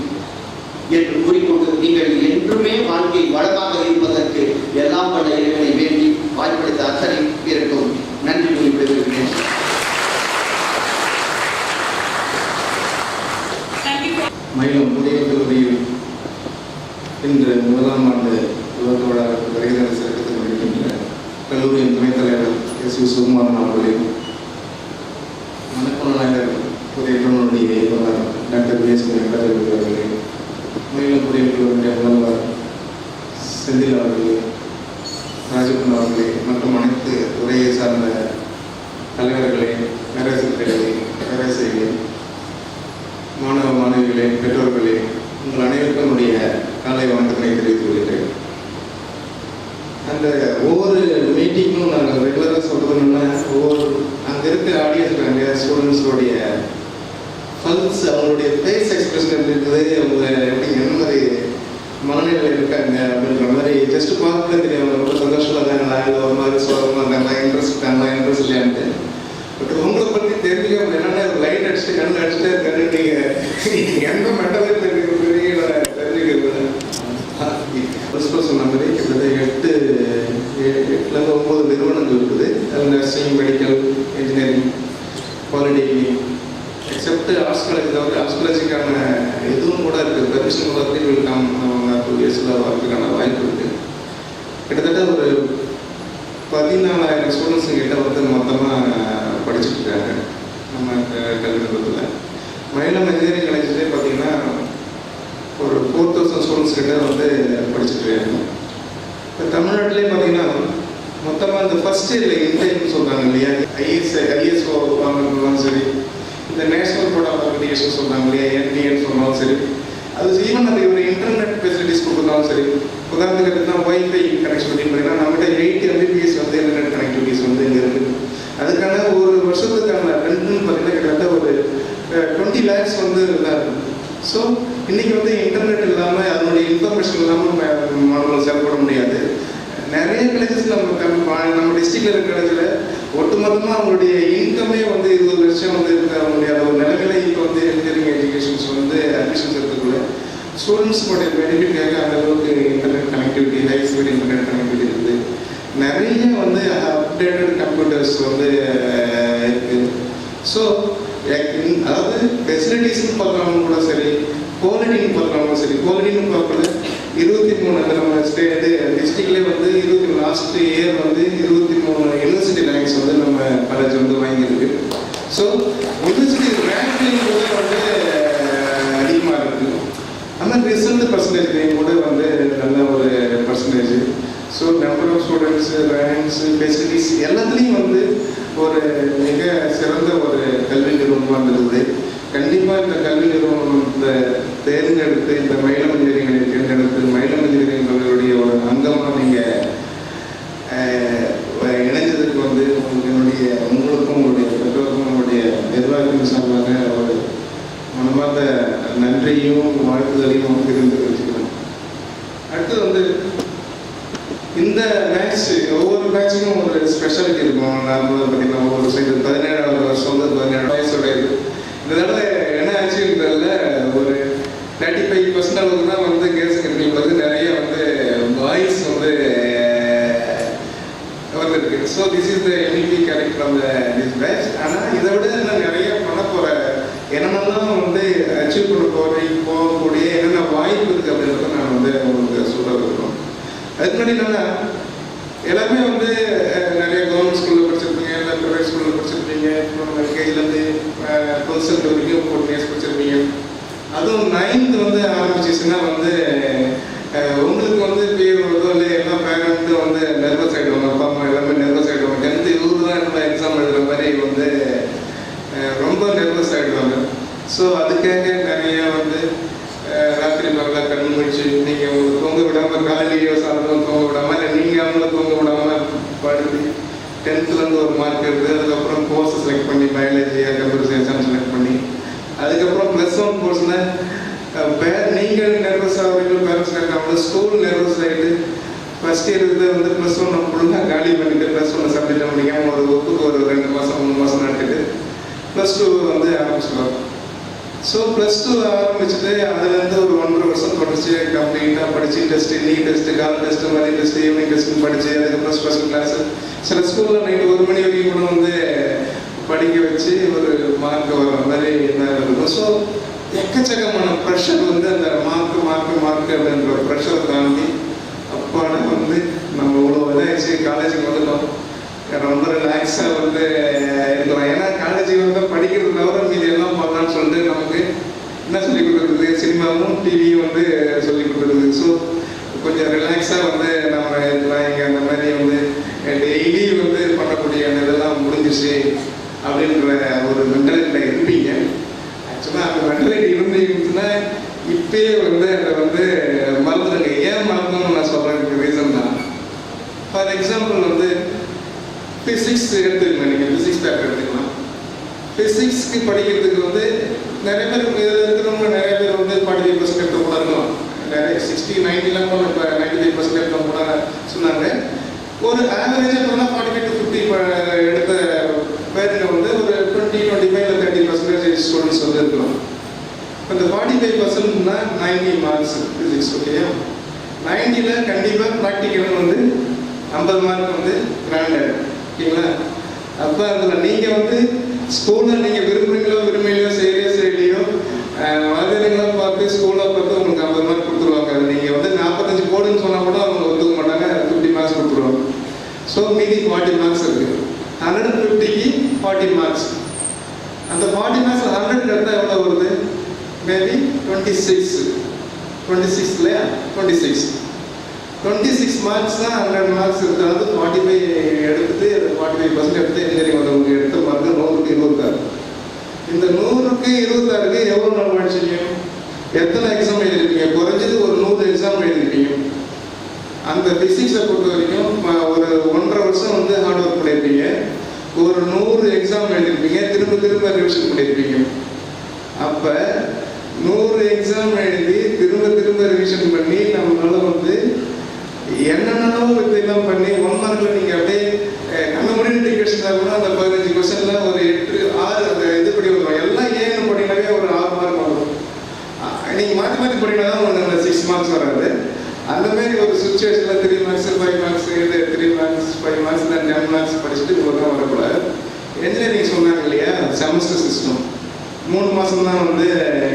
என்று கூறிக்கொண்டு, நீங்கள் என்றுமே வாழ்க்கை வளமாக இருப்பதற்கு எல்லாம் வல்ல இறைவனை வேண்டி வாய்ப்பளித்த அத்தனை பேருக்கும் நன்றி குறிப்பிடுகிறேன். மயிலம் புதிய கல்லூரியில் இன்று 1ஆம் ஆண்டு துவக்க வருகிற சிறக்கத்தில் வருகின்ற கல்லூரியின் துணைத் தலைவர் எஸ். சுகுமாரன் அவர்களையும், மனக்குழந்தைகள் புதிய கல்லூரிய இயக்குனர் டாக்டர் பி. எஸ். வெங்கடாஜலபதி அவர்களையும், மயிலம் புதிய கல்லூரியுடைய முதல்வர் செந்தில் அவர்களையும், ராஜகுமார் அவர்களையும் மற்றும் அனைத்து துறையை சார்ந்த தலைவர்களையும், பேராசிரியர்களையும், மாணவ மாணவிகளே, பெற்றோர்களே, உங்கள் அனைவருக்கும் என்னுடைய காலை வணக்கத்தினை தெரிவித்துக் கொள்கிறேன். அந்த ஒவ்வொரு மீட்டிங்கும் நாங்கள் ரெகுலராக சொல்கிறோம்னா, ஒவ்வொரு அங்கே இருக்கிற ஆடியன்ஸ் இருக்காங்க, ஸ்டூடெண்ட்ஸோடைய பல்ஸ், அவங்களுடைய ஃபேஸ் எக்ஸ்பிரஷன் எப்படி இருக்குது, அவங்க எப்படி என்ன மாதிரி மனநிலையில் இருக்காங்க அப்படின்ற மாதிரி ஜஸ்ட் பார்க்கவே தெரியும். அவங்க ரொம்ப சந்தோஷமாக இருக்காங்களா, இல்லை ஒரு மாதிரி சோகமாக இருக்காங்களா, இன்ட்ரெஸ்ட் இருக்காங்களா, இன்ட்ரெஸ்ட் இல்லையான்ட்டு. பட் உங்களை பற்றி தெரிஞ்சுக்க என்னென்ன லைட் அடிச்சுட்டு கண்ணு அடிச்சுட்டே இருக்காரு, நீங்கள் எந்த மெட்டலே தெரிஞ்சுக்கிறது. பிரின்சிபல் சொன்ன மாதிரி கிட்டத்தட்ட 8 9 நிறுவனங்கள் இருக்குது. அதில் nursing, medical, engineering, polytechnic, accept arts college தவிர ஆர்ட்ஸ் காலேஜுக்கான எதுவும் கூட இருக்குது. பெர்மிஷன் கூட இருக்காம 2 இயர்ஸில் வரதுக்கான வாய்ப்பு இருக்குது. கிட்டத்தட்ட ஒரு 14,000 ஸ்டூடெண்ட்ஸு கிட்ட மொத்தமாக படிச்சுட்டு இருக்காங்க நம்ம கல்வி நிறுவனத்தில். மயிலம் இன்ஜினியரிங் காலேஜ்லேயே பார்த்தீங்கன்னா ஒரு 4,000 ஸ்டூடெண்ட்ஸ் கிட்ட படிச்சுட்டு இருக்காங்க. இப்போ தமிழ்நாட்டிலே பார்த்தீங்கன்னா மொத்தமாக இந்த ஃபர்ஸ்ட் இயரில் இன்டேக்னு சொல்கிறாங்க இல்லையா, ஐஎஸ்ஓ வாங்கினாலும் சரி, இந்த நேஷனல் போர்ட் ஆஃப் அக்ரிடிகேஷன் சொல்கிறாங்க இல்லையா, NDAன்னு சொன்னாலும் சரி, அது ஈவன் அது ஒரு இன்டர்நெட் ஃபெசிலிட்டிஸ் கொடுத்தாலும் சரி. உதாரணத்துக்கு எடுத்தால் ஒய்ஃபை கனெக்டிவிட்டி பார்த்தீங்கன்னா நம்மகிட்ட 8 Mbps இன்டர்நெட் கனெக்டிவிட்டிஸ் இங்கே இருக்குது. அதுக்கான ஒரு வருஷத்துக்கான ரெண்ட்னு பார்த்தீங்கன்னா கிட்டத்தட்ட ஒரு 20 lakhs இதாக இருக்கும். ஸோ இன்றைக்கி இன்டர்நெட் இல்லாமல் அதனுடைய இன்ஃபர்மேஷன் இல்லாமல் மாணவர்கள் செயல்பட முடியாது. நிறைய காலேஜஸ் நம்ம டிஸ்ட்ரிக்டில் இருக்கிற காலேஜில் ஒட்டுமொத்தமாக அவங்களுடைய இன்கமே 20 லட்சம் இருக்க முடியாத ஒரு நிலைமையில இப்போ இன்ஜினியரிங் எஜுகேஷன்ஸ் அட்மிஷன்ஸ் எடுத்துக்குள்ள ஸ்டூடெண்ட்ஸுடைய பெனிஃபிட்காக அந்த அளவுக்கு internet connectivity, high speed internet connectivity இருக்குது. நிறைய அப்டேட்டட் கம்ப்யூட்டர்ஸ் இருக்குது. ஸோ அதாவது ஃபெசிலிட்டிஸ்ன்னு பார்க்குறவங்க கூட சரி, குவாலிட்டின்னு பார்க்குறவங்க சரி. குவாலிட்டின்னு பார்க்குறது 23 நம்ம ஸ்டேட்டு டிஸ்ட்ரிக்ட்லேயே லாஸ்ட் இயர் 23 யூனிவர்சிட்டி ரேங்க்ஸ் நம்ம காலேஜ் வாங்கியிருக்கு. ஸோ யூனிவர்சிட்டி ரேங்க்லையும் கூட அதிகமாக இருக்குது. ஆனால் ரிசல்ட் பர்சன்டேஜ்லேயும் கூட நல்ல ஒரு percentage. So number of students, ranks, facilities எல்லாத்துலேயும் ஒரு மிக சிறந்த ஒரு கல்வி நிறுவனமாக இருந்தது. கண்டிப்பாக இந்த கல்வி நிறுவனத்தை தேர்ந்தெடுத்து, இந்த மயிலம் இன்ஜினியரிங்கை தேர்ந்தெடுத்து, மயிலம் இன்ஜினியரிங் கல்லூரியுடைய ஒரு அங்கமாக நீங்கள் இணைஞ்சதுக்கு உங்களுக்கு என்னுடைய வேண்டுதலையும் தெரிவிச்சுக்கிறேன். அடுத்து வந்து இந்த மேட்ச் ஒவ்வொரு மேட்சுக்கும் ஒரு ஸ்பெஷாலிட்டி இருக்கும். நான் பார்த்தீங்கன்னா ஒவ்வொரு சைடு 17வது வருஷம் வந்து 17 வயசோட இது. இந்த தடவை என்ன ஆச்சுன்றதுல ஒரு 35% அளவுக்கு தான் வந்து கேர்ள்ஸ் கண்டிப்பாக வந்து நிறைய வந்து பாய்ஸ் வந்து வந்துருக்கு. So this is the unity character of this batch. ஆனால் இதை விட இன்னும் நிறைய பண்ண போகிற என்னென்னலாம் வந்து அச்சீவ் பண்ண போகக்கூடிய என்னென்ன வாய்ப்பு இருக்குது அப்படின்றத நான் வந்து உங்களுக்கு சொல்ல விரும்புகிறோம். அதுக்கு முன்னாடி என்னன்னா எல்லாருமே வந்து நிறைய கவர்மெண்ட் ஸ்கூலில் படிச்சிருப்பீங்க, இல்லை ப்ரைவேட் ஸ்கூலில் படிச்சிருப்பீங்க, எல்கேஜிலேருந்து 12th வரைக்கும் 14 years படிச்சிருப்பீங்க. அதுவும் 9th வந்து ஆரம்பிச்சிச்சுன்னா வந்து உங்களுக்கு வந்து பேர் வருதோ இல்லை எல்லா பேரண்ட்டும் வந்து நர்வஸ் ஆகிடுவாங்க. அப்பா அம்மா எல்லாமே நர்வஸ் ஆகிடுவாங்க. 10th இவரு தான் நம்ம எக்ஸாம் எழுதுகிற மாதிரி வந்து ரொம்ப நர்வஸ் ஆகிடுவாங்க. ஸோ அதுக்காக நிறைய வந்து ராத்திரி நல்லா கண் முடிச்சு நீங்கள் உங்களுக்கு தூங்க விடாமல் காலையிலேயோ சாயந்தரம் தூங்க விடாமல் இல்லை நீங்கள் அவங்கள தூங்க விடாமல் படுத்து 10th ஒரு மார்க் எடுத்து அதுக்கப்புறம் கோர்ஸை செலக்ட் பண்ணி பயாலஜி கம்ப்யூட்டர் சயின்ஸ் செலக்ட் பண்ணி அதுக்கப்புறம் +1 கோர்ஸில் நீங்கள் நர்வஸ் ஆகிறீங்களோ பேரண்ட்ஸ் இருக்காங்களோ ஸ்கூல் நர்வஸ் ஆகிட்டு ஃபஸ்ட் இயர் வந்து +1 நம்ம ஃபுல்லாக காலி பண்ணிவிட்டு +1 சப்ஜெக்ட் பண்ணிக்காமல் ஒரு ஒப்புக்கு ஒரு 2 மாதம் 3 மாதம் நடத்திட்டு +2 வந்து ஆரம்பிச்சிடுவாங்க. ஸோ +2 ஆரம்பிச்சுட்டு அதுலேருந்து ஒரு 1.5 வருஷம் படித்து கம்ப்ளீட்டாக படித்து டெஸ்ட்டு, நீட் டெஸ்ட்டு, கால் டெஸ்ட்டு, மதிய டெஸ்ட்டு, ஈவினிங் டெஸ்ட்டுன்னு படித்து அதுக்கப்புறம் ஸ்பெஷல் கிளாஸு சில ஸ்கூலில் நைட்டு 1 மணி வரைக்கும் கூட வந்து படிக்க வச்சு ஒரு மார்க் வர மாதிரி இருக்கும். ஸோ எக்கச்சக்கமான ப்ரெஷர் வந்து அந்த மார்க் அப்படின்ற ப்ரெஷரை தாண்டி அப்பாட வந்து நம்ம இவ்வளோ இதாகிடுச்சு காலேஜுக்கு வந்துட்டோம், ரொம்ப ரிலாக்ஸாக வந்து இருக்கலாம். ஏன்னா காலேஜுக்கு வந்து படிக்கிறது தவிர மீதி எல்லாம் பண்ணலான்னு சொல்லிட்டு நமக்கு என்ன சொல்லி கொடுக்குறது, சினிமாவும் டிவியும் வந்து சொல்லி கொடுக்குறது. ஸோ கொஞ்சம் ரிலாக்ஸாக வந்து நம்ம இருக்கலாம். இங்கே அந்த மாதிரி வந்து டெய்லி வந்து பண்ணக்கூடிய அந்த இதெல்லாம் முடிஞ்சிச்சு அப்படின்ற ஒரு மென்டாலிட்டியில் இருப்பீங்க. ஆக்சுவலாக அந்த மென்டாலிட்டி இருந்துச்சுன்னா இப்பயே வந்து அதை வந்து மறந்துடுங்க. ஏன் மறந்தோம்னு நான் சொல்கிறேன் ரீசன் தான். ஃபார் எக்ஸாம்பிள் வந்து ஃபிசிக்ஸ் எடுத்துக்கலாம். நீங்கள் ஃபிசிக்ஸ் பேப்பர் எடுத்துக்கலாம். ஃபிசிக்ஸ்க்கு படிக்கிறதுக்கு வந்து நிறைய பேர் இருக்கிறவங்க நிறைய பேர் வந்து 45% எடுத்த கூட இருக்கலாம். நிறைய 60-90 கூட இப்போ 95% எடுத்த கூட சொன்னாங்க. ஒரு ஆவரேஜாக போனால் 45 to 50 எடுத்த பேருங்க வந்து ஒரு 20-25-30% ஸ்டூடெண்ட்ஸ் வந்து இருக்கலாம். அந்த 45%னா 90 மார்க்ஸ் ஃபிசிக்ஸ். ஓகேயா, 90ல் கண்டிப்பாக ப்ராக்டிக்கல் வந்து 50 மார்க் வந்து கிராண்டட். ஓகேங்களா? அப்போ அதில் நீங்கள் வந்து ஸ்கூலில் நீங்கள் விரும்புகிறீங்களோ செய்யலையோ வகுப்புகளை பார்த்து ஸ்கூலை பார்த்து உங்களுக்கு 50 மார்க் கொடுத்துருவாங்க. அது நீங்கள் வந்து 45 போடுன்னு சொன்னால் கூட அவங்க ஒத்துக்க மாட்டாங்க. 50 மார்க்ஸ் கொடுத்துருவாங்க. ஸோ மீதி 40 மார்க்ஸ் இருக்குது. 150க்கு 40 மார்க்ஸ். அந்த 40 மார்க்ஸ் 100 எடுத்தால் எவ்வளோ வருது? மேபி 26 இல்லையா? 26 மார்க்ஸ் தான் 100 மார்க்ஸ் இருக்கிறது. 45 எடுத்துட்டு 45% எடுத்து இன்ஜினியரிங் வந்தவங்க எடுத்த மார்க் 100க்கு 26. இந்த 100க்கு 26க்கு எவ்வளோ நாள் படிச்சிங்க? எத்தனை எக்ஸாம் எழுதிருப்பீங்க? குறைஞ்சது ஒரு 100 எக்ஸாம் எழுதிருப்பீங்க. அந்த ஃபிசிக்ஸை பொறுத்த வரைக்கும் ஒரு 1.5 வருஷம் வந்து ஹார்ட் ஒர்க் பண்ணியிருப்பீங்க. ஒரு 100 எக்ஸாம் எழுதிருப்பீங்க. திரும்ப ரிவிஷன் பண்ணியிருப்பீங்க. அப்போ 100 எக்ஸாம் எழுதி திரும்ப ரிவிஷன் பண்ணி நம்மளால வந்து என்னென்னோ இதெல்லாம் பண்ணி 1 மார்க்கில் நீங்கள் அப்படியே கண்ண முடிவு டிக்கெட்ஸ் தான் கூட அந்த 15 கொஸ்டினில் ஒரு 8-6 அந்த இதுபடி வரும். எல்லாம் ஏன்னு போட்டிங்கனாவே ஒரு 6 மார்க் வரும். நீங்கள் மாற்றி படிங்கன்னா தான் உங்களுக்கு அந்த 6 மார்க்ஸ் வராது. அந்த மாதிரி ஒரு சுச்சுவேஷனில் 3 marks 5 marks 3 marks 5 marks 10 marks படிச்சுட்டு இவ்வளோ வரக்கூடாது. என்ஜினியரிங் சொன்னாங்க இல்லையா, செமஸ்டர் சிஸ்டம் 3 மாதம் தான் வந்து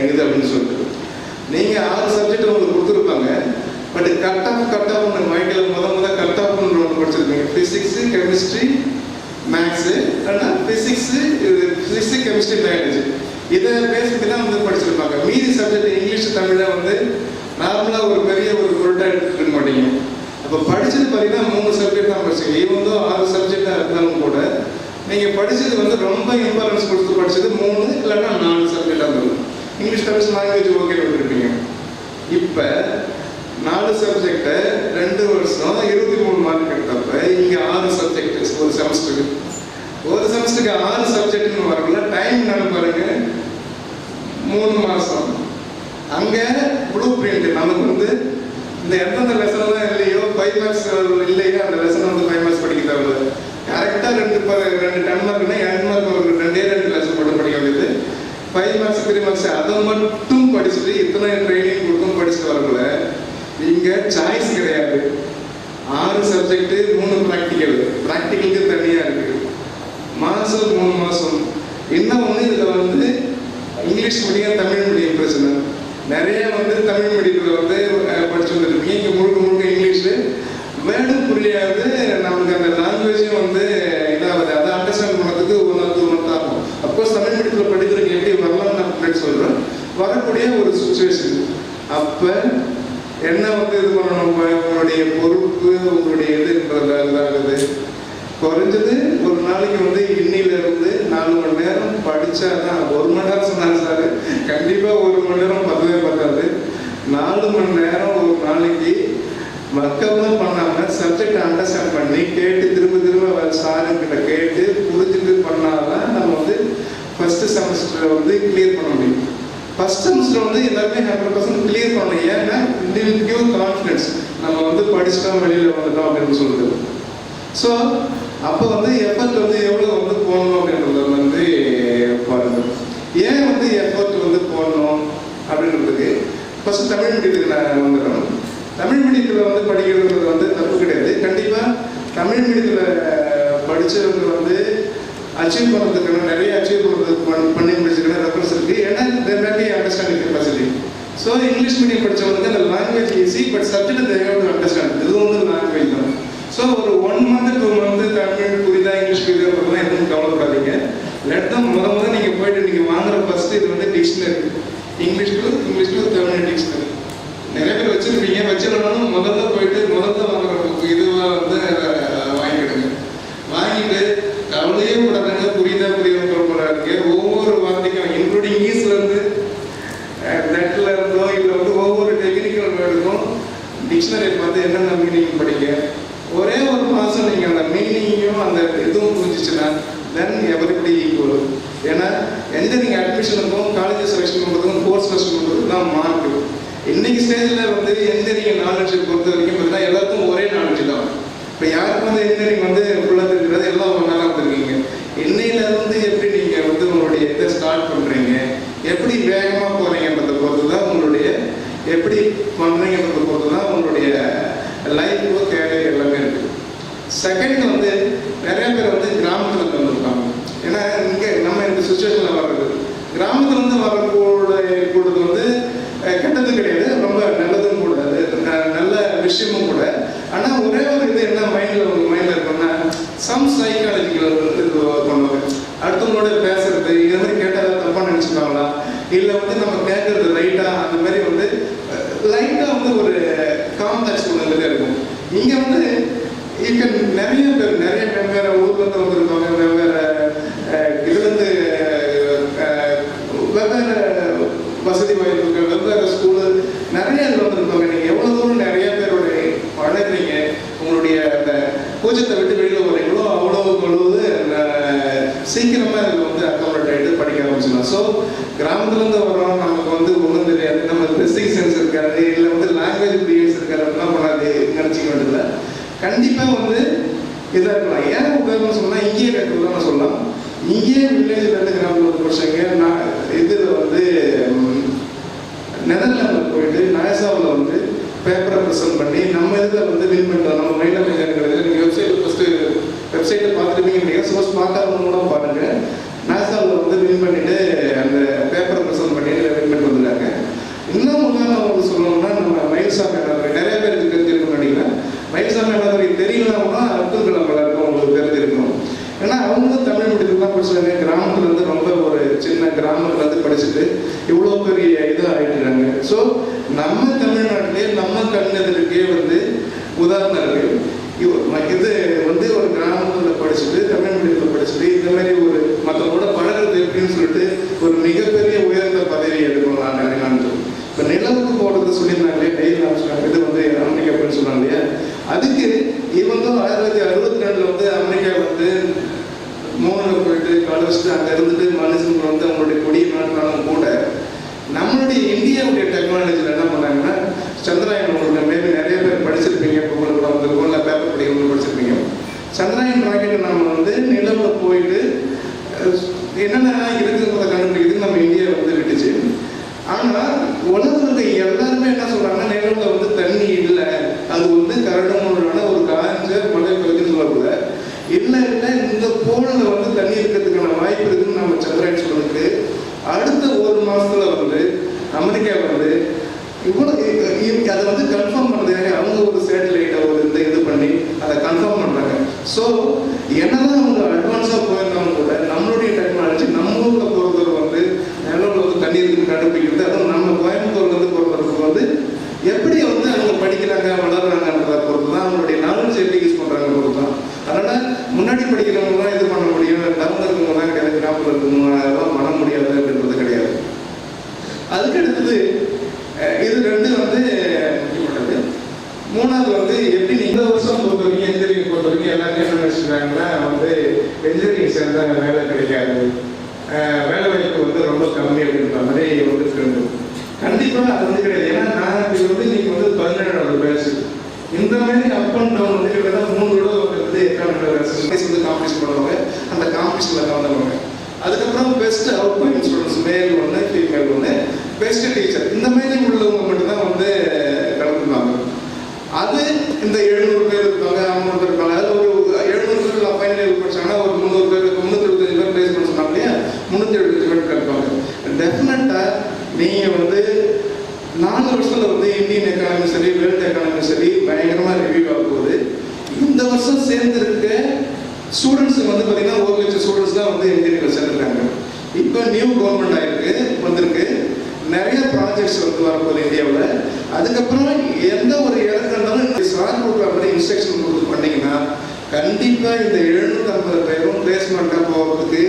இது அப்படின்னு சொல்லிட்டு நீங்கள் 6 சப்ஜெக்ட் உங்களுக்கு கொடுத்துருப்பாங்க. பட் கட் ஆஃப் ஒன்று வாழ்க்கையில் முதல் கட் ஆஃப்னு ஒன்று படிச்சிருப்பீங்க. ஃபிசிக்ஸு, கெமிஸ்ட்ரி, மேக்ஸு, ஆனால் ஃபிசிக்ஸு, கெமிஸ்ட்ரி, பயாலஜி இதை பேசிட்டு தான் வந்து படிச்சிருப்பாங்க. மீதி சப்ஜெக்ட் இங்கிலீஷ், தமிழை வந்து நார்மலாக ஒரு பெரிய ஒரு பொருட்டாக எடுத்துக்க மாட்டீங்க. அப்போ படித்தது பார்த்தீங்கன்னா 3 சப்ஜெக்ட் தான் படிச்சிங்க. இவங்க 6 சப்ஜெக்டாக இருந்தாலும் கூட நீங்கள் படித்தது வந்து ரொம்ப இம்பார்ட்டன்ஸ் கொடுத்து படித்தது 3 இல்லைன்னா 4 சப்ஜெக்டாக இருந்தது. இங்கிலீஷ், தமிழ், லாங்குவேஜ் ஓகே வந்துருப்பீங்க. இப்போ 4 சப்ஜெக்டை 2 வருஷம் 23 மார்க் எடுத்தப்ப இங்கே 6 சப்ஜெக்ட் ஒரு செமஸ்டருக்கு. ஒரு செமஸ்டருக்கு 6 சப்ஜெக்ட்னு வரக்குள்ள டைம் என்னன்னு பாருங்க, 3 மாதம். அங்கே ப்ளூ பிரிண்ட் நமக்கு வந்து இந்த எந்தெந்த லெசன்லாம் இல்லையோ 5 மார்க்ஸ் இல்லையோ அந்த லெசன் வந்து 5 மார்க்ஸ் படிக்க தேவையில்லை. கரெக்டாக 2 10 மார்க்னா 2 மார்க் ஒரு 2 லெசன் மட்டும் படிக்க வேண்டியது. 5 மார்க்ஸ் 3 மார்க்ஸ் அதை மட்டும் படிச்சுட்டு இத்தனை ட்ரைனிங் கொடுத்தும் படிச்சுட்டு வரல. இங்கே சாய்ஸ் கிடையாது. 6 சப்ஜெக்ட் 3 ப்ராக்டிக்கலுக்கு தனியாக இருக்குது. மாதம் 3 மாதம். இன்னும் ஒன்று இதில் வந்து இங்கிலீஷ் மீடியம் தமிழ் மீடியம் பிரச்சனை. நிறைய வந்து தமிழ் மீடியத்தில் வந்து படிச்சு வந்துருப்பீங்க. இங்கே முழுக்க இங்கிலீஷு வேர்டும் புரியாது. நமக்கு அந்த லாங்குவேஜும் வந்து இதாகுது. அதை அண்டர்ஸ்டாண்ட் பண்ணுறதுக்கு 1 month ஆகும். அப்கோர்ஸ் தமிழ் மீடியத்தில் படிக்கிறதுக்கு எப்படி வரலாம்னு நான் பின்னாடி சொல்கிறேன். வரக்கூடிய ஒரு சுச்சுவேஷன். அப்போ என்ன வந்து இது பண்ணணும், உங்களுடைய பொறுப்பு உங்களுடைய இதுன்றது குறைஞ்சது ஒரு நாளைக்கு வந்து இன்னிலிருந்து 4 மணி நேரம் படித்தா தான். 1 மணி நேரம் சொன்னாங்க சார், கண்டிப்பாக 1 மணி நேரம் பத்தாது. 4 மணி நேரம் ஒரு நாளைக்கு மக்களும் பண்ணாமல் சப்ஜெக்ட் அண்டர்ஸ்டாண்ட் பண்ணி கேட்டு திரும்ப சாருக்கிட்ட கேட்டு புரிஞ்சுட்டு பண்ணாதான் நம்ம வந்து ஃபஸ்ட்டு செமஸ்டரை வந்து கிளியர் பண்ண முடியும். ஃபஸ்ட் செமஸ்டர் வந்து எல்லாருமே 100% கிளியர் பண்ணணும். ஏன்னா கிவ் கான்ஃபிடன்ஸ், நம்ம வந்து படிச்சுட்டோம் வெளியில் வந்துட்டோம் அப்படின்னு சொல்லுது. ஸோ அப்போ வந்து எஃபர்ட் வந்து எவ்வளோ வந்து போடணும் அப்படின்றத வந்து பாருங்கள். ஏன் வந்து எஃபர்ட் வந்து போடணும் அப்படின்றதுக்கு ஃபஸ்ட்டு தமிழ் மீடியத்துக்கு நான் வந்துடுறேன். தமிழ் மீடியத்தில் வந்து படிக்கிறது வந்து தப்பு கிடையாது. கண்டிப்பாக தமிழ் மீடியத்தில் படித்தவங்க வந்து அச்சீவ் பண்ணுறதுக்கான நிறைய அச்சீவ் பண்ணுறதுக்கு பண்ணி முடிச்சுக்கிற ரெஃபரன்ஸ் இருக்குது. ஏன்னா நிறைய understanding capacity. So English medium படித்தவங்களுக்கு அந்த லாங்குவேஜ் ஈஸி, பட் சப்ஜெக்ட் தேவையான அண்டர்ஸ்டாண்ட் இது வந்து லாங்குவேஜ் தான். ஸோ ஒரு 1 month 2 month தமிழ் புரியுதா இங்கிலீஷ் புரியுதான்றதுலாம் எதுவும் கவலைப்படாதீங்க. லெட்தான் முதல்ல நீங்கள் போயிட்டு நீங்கள் வாங்குற ஃபஸ்ட்டு இது வந்து dictionary, English to Tamil dictionary. நிறைய பேர் வச்சுருப்பீங்க. வச்சிடணும் முதல்ல போயிட்டு வாங்குற புக்கு இதுவாக வந்து வாங்கிக்கிடுங்க. வாங்கிட்டு கவலையே விடாதாங்க, புரியுதா போகிறாங்க. ஒவ்வொரு வார்த்தைக்கும் இன்க்ளூடிங் ஈஸ்லேருந்து நெட்டில் இருந்தோ இல்லை வந்து ஒவ்வொரு டெக்னிக்கல் வேர்டுக்கும் டிக்ஷனரியை பார்த்து என்னென்ன மீனிங் படிங்க. ஒரே ஒரு மாதம் நீங்கள் அந்த மீனிங்கையும் அந்த இதுவும் புரிஞ்சிச்சுன்னா தென் எவரிபடி ஈக்குவல். ஏன்னா எந்த நீங்கள் அட்மிஷனுக்கும் காலேஜ் செலெக்ஷன் பண்ணுறதுக்கும் கோர்ஸ் செலெக்ஷன் பண்ணுறதுக்கு தான் மார்க். இன்னைக்கு ஸ்டேஜில் வந்து என்ஜினியரிங் நாலேஜை பொறுத்த வரைக்கும் பார்த்தீங்கன்னா எல்லாருக்கும் ஒரே நாலேஜ் தான். இப்போ யாருக்கும் வந்து என்ஜினியரிங் வந்து ஃபுல்லாக தெரிஞ்சுக்கிறது எல்லாம் ஒன்றா தான் வந்துருக்கீங்க. இன்னையிலேருந்து எப்படி நீங்கள் வந்து உங்களுடைய இதை ஸ்டார்ட் பண்ணுறீங்க, எப்படி வேகமாக போகிறீங்கன்றதை பொறுத்து தான் உங்களுடைய எப்படி பண்ணுறீங்கன்றதை பொறுத்து தான் உங்களுடைய லைஃபோ கேரியர் எல்லாமே இருக்குது. செகண்ட் வந்து நிறைய பேர் வந்து கிராமத்தில் வந்துருக்காங்க. ஏன்னா இங்கே நம்ம இந்த சுச்சுவேஷனில் வர்றது கிராமத்துலேருந்து வரக்கூடது வந்து கெட்டது கிடையாது, ரொம்ப நல்லதும் கூட, அது நல்ல விஷயமும் கூட. ஆனால் ஒரே ஒரு இது என்ன மைண்டில் இருக்குன்னா சம் சைக்காலஜிக்கல் இது பண்ணுவாங்க. அடுத்தவங்களோட பேசுறது இது மாதிரி கேட்டால் தப்பாக நினச்சிப்பாங்களா, இல்லை வந்து நம்ம கேட்கறது ரைட்டாக, அந்த மாதிரி வந்து லைட்டாக வந்து ஒரு காம்ப்ளெக்ஸ் ஒன்று இருக்கும். இங்கே வந்து நிறைய பேர் வெவ்வேறு ஊர்லேருந்து வந்துருப்பாங்க, வெவ்வேறு இதுலேருந்து வெவ்வேறு வசதி வாய்ப்புகள், வெவ்வேறு ஸ்கூலு நிறைய இதில் வந்துருப்பாங்க. நீங்கள் எவ்வளோ தூரம் நிறைய பேரோட பழகிறீங்க, உங்களுடைய அந்த பூஜ்ஜத்தை விட்டு வெளியில் வரீங்களோ அவ்வளோது சீக்கிரமாக இதில் வந்து அக்கௌண்ட் ஆகிட்டு படிக்க ஆரம்பிச்சிடலாம். ஸோ கிராமத்துலேருந்து வரோம், நமக்கு வந்து ஒன்றும் தெரியாது, நம்ம ட்ரெஸ்ஸிங் சென்ஸ் இருக்காது, இல்லை வந்து லாங்குவேஜ் ப்ரியன்ஸ் இருக்காது, அப்படிலாம் பண்ணாது நினச்சிக்க வேண்டியதில்லை. கண்டிப்பாக வந்து இதாக இருக்கலாம். ஏன் உதாரணம் சொன்னால் இங்கேயே கேட்கலாம் சொல்லலாம். இங்கேயே வில்லேஜ்லேருந்து கிராமத்தில் படிச்சாங்க. நான் இதில் வந்து நெதர்லாண்டில் போயிட்டு நாயசாவில் வந்து பேப்பரை ப்ரெசென்ட் பண்ணி நம்ம இதில் வந்து வின் பண்ணுறோம். நம்ம மைண்டில் கிடையாது. நீங்கள் வெப்சைட்டை பார்த்துருப்பீங்க. சப்போஸ் பார்க்காதவங்க கூட பாருங்கள். நாயசாவில் வந்து வின் பண்ணிவிட்டு அந்த பேப்பரை ப்ரெசென்ட் பண்ணி வின் பண்ணிட்டு வந்துருக்காங்க. இன்னும் உதாரணம் வந்து சொல்லணும்னா நம்ம மயில்சாமி அண்ணாதுரை நிறைய பேருக்கு தெரிஞ்சிருக்குன்னு நினைக்கிறேன். மயில்சாமி அண்ணாதுரை தெரியலன்னா அப்துல் கலாம் எல்லாருக்கும் உங்களுக்கு தெரிஞ்சிருக்கணும். ஏன்னா அவங்களும் தமிழ் மீடியத்தில் தான் படிச்சாங்க. கிராமத்துலேருந்து ரொம்ப ஒரு சின்ன கிராமத்துலேருந்து படிச்சுட்டு இவ்வளோ பெரிய இதாக ஆகிட்டுருக்காங்க. ஸோ நம்ம தமிழ்நாட்டிலே நம்ம கண்ணெதிர்க்கே வந்து உதாரணம் இருக்குது. இது வந்து ஒரு கிராமத்தில் படிச்சுட்டு தமிழ் மீடியத்தில் படிச்சுட்டு இந்த மாதிரி ஒரு மற்றவங்களோட பழகிறது எப்படின்னு சொல்லிட்டு ஒரு மிகப்பெரிய உயர்ந்த பதவி எடுக்கணும் நான். இப்போ நிலவுக்கு போடுறது சொல்லியிருந்தாங்களே டெய்லி ஆப்ஷன், இது வந்து அமெரிக்கா அப்படின்னு சொன்னாங்க இல்லையா. அதுக்கு இவங்க 1962 வந்து அமெரிக்கா வந்து மூணில் போயிட்டு கலவச்சிட்டு அங்கே இருந்துட்டு மனுஷங்க வந்து அவங்களுடைய கொடியை நாட்டினாலும் கூட நம்மளுடைய இந்தியாவுடைய டெக்னாலஜியில் என்ன பண்ணாங்கன்னா சந்திராயன், உங்களுக்கு மேபி நிறைய பேர் படிச்சிருப்பீங்க, உங்களுக்கு கூட வந்திருக்கோம், இல்லை பேப்பர் படிக்கிறவங்க படிச்சிருப்பீங்க. சந்திராயன் ராக்கெட்டை நம்ம வந்து நிலவில் போயிட்டு என்னென்ன இருக்குங்கிறத கண்டுபிடிக்கிறதுக்கு நம்ம இந்தியா வந்து விட்டுச்சு. ஆனால் உலகத்தில் எல்லாருமே என்ன சொல்கிறாங்கன்னா நிலவில் வந்து தண்ணி இல்லை, அது வந்து கரடுமுரடான ஒரு காஞ்ச மலை பகுதின்னு சொல்லக்கூட இல்லை இந்த கோளில் வந்து தண்ணி இருக்கிறதுக்கான வாய்ப்பு இருக்குதுன்னு நம்ம சந்திராயன் சொல்லுக்கு அடுத்த ஒரு மாதத்தில் வந்து அமெரிக்கா வந்து இவ்வளோ அதை வந்து கன்ஃபார்ம் பண்ணுறதுக்காக அவங்க ஒரு சேட்டலைட்டை ஒரு இது பண்ணி அதை கன்ஃபார்ம் பண்ணுறாங்க. ஸோ என்னதான் அவங்க அட்வான்ஸாக போயிருந்தாலும் கூட நம்மளுடைய டெக்னாலஜி நம்ம ஊரில் பொறுத்தவரை வந்து நிலவில் வந்து தண்ணி இருக்குன்னு கண்டுபிடிக்கிறது, அதுவும் நம்ம கோயம்புத்தூர்லேருந்து பொறுத்தவரைக்கும் வந்து எப்படி வந்து அவங்க படிக்கிறாங்க வளர்றாங்கன்றத பொறுத்து தான் அவங்களுடைய நாலேஜ் எப்படி யூஸ் பண்ணுறாங்க பொறுத்து தான். அதனால் முன்னாடி படிக்கிறவங்க தான் இது பண்ண முடியும், டவுனில் இருக்கவங்க தான் கிடையாது, கிராமத்தில் இருக்கவங்க அதெல்லாம் பண்ண முடியாது அப்படின்றது கிடையாது. அதுக்கு அடுத்தது இது ரெண்டு வந்து முக்கியமானது. மூணாவது வந்து எப்படி இந்த வருஷம் பொறுத்த வரைக்கும் இன்ஜினியரிங் பொறுத்த வரைக்கும் எல்லாருமே என்ன நினைச்சிருக்காங்கன்னா வந்து இன்ஜினியரிங் சேர்ந்தாங்க வேலை கிடைக்காது, வேலை வாய்ப்பு வந்து ரொம்ப கம்மி அப்படின்ற மாதிரி வந்து இருக்கு. கண்டிப்பாக அது வந்து கிடையாது. ஏன்னா நான் இது வந்து நீங்கள் வந்து 17வது பேட்ச் இந்த மாதிரி அப் அண்ட் டவுன் வந்து கிட்டத்தட்ட 3 தடவை வந்து எக்கானமிக் வந்து காம்படிஷன் பண்ணுவாங்க, அந்த காம்படிஷனில் கலந்துவாங்க. அதுக்கப்புறம் பெஸ்ட் அவுட் கோயிங் ஸ்டூடெண்ட்ஸ் மேல் ஒன்று ஃபீமேல் ஒன்று, பெஸ்ட் டீச்சர் இந்த மாதிரி உள்ளவங்க மட்டும்தான் வந்து கலந்துருந்தாங்க. அது இந்த 700 பேர் இருக்காங்க, 500 பேர் இருக்காங்க. அதில் ஒரு 700 பேர் ஃபைனல் இயர் படிச்சாங்கன்னா ஒரு 300 பேர் 375 பேர் பிளேஸ்மெண்ட் சொன்னாங்க இல்லையா, 375 பேர் கிடைப்பாங்க. டெஃபினட்டாக நீங்கள் வந்து 4 வருஷத்தில் வந்து இந்தியன் எக்கானமி சரி வேர்ல்டு எக்கானமி சரி பயங்கரமாக ரிவ்யூ ஆக போகுது. இந்த வருஷம் சேர்ந்துருக்க ஸ்டூடெண்ட்ஸுக்கு வந்து பார்த்தீங்கன்னா 1 லட்சம் ஸ்டூடெண்ட்ஸ் தான் வந்து இன்ஜினியரிங் சேர்ந்துருக்காங்க. இப்போ நியூ கவர்மெண்ட் ஆயிருக்கு வந்திருக்கு, நிறைய ப்ராஜெக்ட்ஸ் வந்து வரப்போகுது இந்தியாவில். அதுக்கப்புறம் எந்த ஒரு இடத்துல இருந்தாலும் சார் கொடுக்குற மாதிரி இன்ஸ்ட்ரக்ஷன் கொடுத்து பண்ணிங்கன்னா கண்டிப்பாக இந்த 750 பேரும் பிளேஸ்மெண்ட்டாக போகிறதுக்கு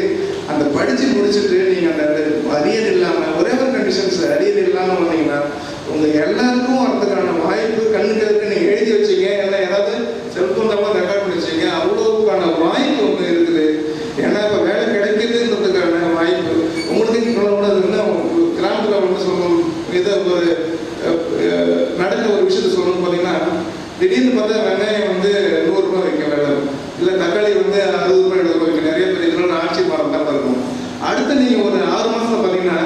அந்த படித்து முடிச்சுட்டு நீங்கள் அந்த அரியர் இல்லாமல் ஒரே ஒரு கண்டிஷன்ஸ் அரியர் இல்லாமல் வந்தீங்கன்னா உங்கள் எல்லாருக்கும் வரதுக்கான வாய்ப்பு கண்ணுக்கு நீங்கள் எழுதி வச்சிங்க, இல்லை ஏதாவது செல்ஃபோன் தான் ரெக்கார்ட் பண்ணி வச்சிங்க, அவ்வளோவுக்கான வாய்ப்பு ஒன்று இருக்குது. ஏன்னா இப்போ வேலை கிடைக்குதுன்றதுக்கான வாய்ப்பு உங்களுக்கு கிராமத்தில் வந்து சொல்லணும். இதை ஒரு நடந்த ஒரு விஷயத்த சொல்லணும்னு பார்த்தீங்கன்னா திடீர்னு பார்த்தா வெங்காயம் வந்து 100 ரூபாய் வைக்க வேலை, இல்லை தக்காளி வந்து 60 ரூபாய் 70 ரூபாய் வைக்க. நிறைய பேர் இதெல்லாம் ஆட்சி மாறம் தான் இருக்கும். அடுத்து நீங்கள் ஒரு 6 மாதத்தில் பார்த்தீங்கன்னா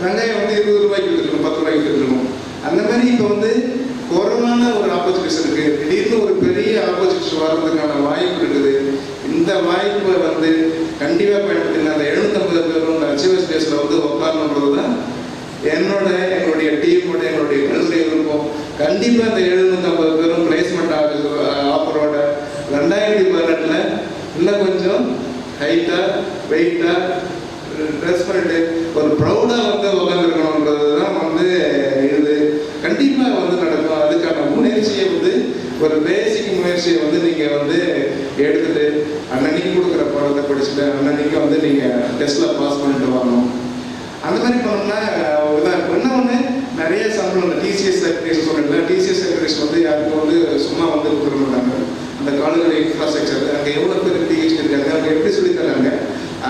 வெங்காயம் வந்து 20 ரூபாய்க்கு விற்றுருக்கும், 10 ரூபாய்க்கு விற்றுருக்கும். அந்த மாதிரி இப்போ வந்து கொரோனான ஒரு ஆப்பர்ச்சுனிட்டிஸ் இருக்குது, திடீர்னு ஒரு பெரிய ஆப்பர்ச்சுனிட்டிஸ் வர்றதுக்கான வாய்ப்பு இருக்குது. இந்த வாய்ப்பை வந்து கண்டிப்பாக பயன்படுத்தினா அந்த 750 பேரும் இந்த அச்சீவர்ஸ் டேஸில் வந்து உட்காரணுன்றது தான் எங்களுடைய டீமோட என்னுடைய விருப்பம். கண்டிப்பாக இந்த 750 பேரும் பிளேஸ்மெண்ட் ஆஃபரோட 2018 இன்னும் கொஞ்சம் ஹைட்டாக வெயிட்டாக ட்ரெஸ் பண்ணிட்டு ஒரு ப்ரௌடாக வந்து உட்காந்துருக்கணுன்றது தான் வந்து இது கண்டிப்பாக வந்து நடக்கும். அதுக்கான முயற்சியை வந்து ஒரு பேசிக் முயற்சியை வந்து நீங்கள் வந்து எடுத்துகிட்டு அன்னன்னைக்கு கொடுக்குற பாடத்தை படிச்சுட்டு அன்னன்னைக்கு வந்து நீங்கள் டெஸ்ட்டில் பாஸ் பண்ணிட்டு வரணும். அந்த மாதிரி பண்ணோம்னா இதாக இருக்கும். இன்னொன்று நிறைய சம்பளம் இந்த டிசிஎஸ் சர்டிஃபிகேஷன் சொன்னாங்க. டிசிஎஸ் சர்டிஃபிகேஷன் வந்து யாருக்கும் வந்து சும்மா வந்து கொடுத்துட மாட்டாங்க. அந்த காலேஜோட இன்ஃப்ராஸ்ட்ரக்சர் அங்கே எவ்வளோ பேர் டிஹெச்டி இருக்காங்க, அவங்க எப்படி சொல்லி தராங்க.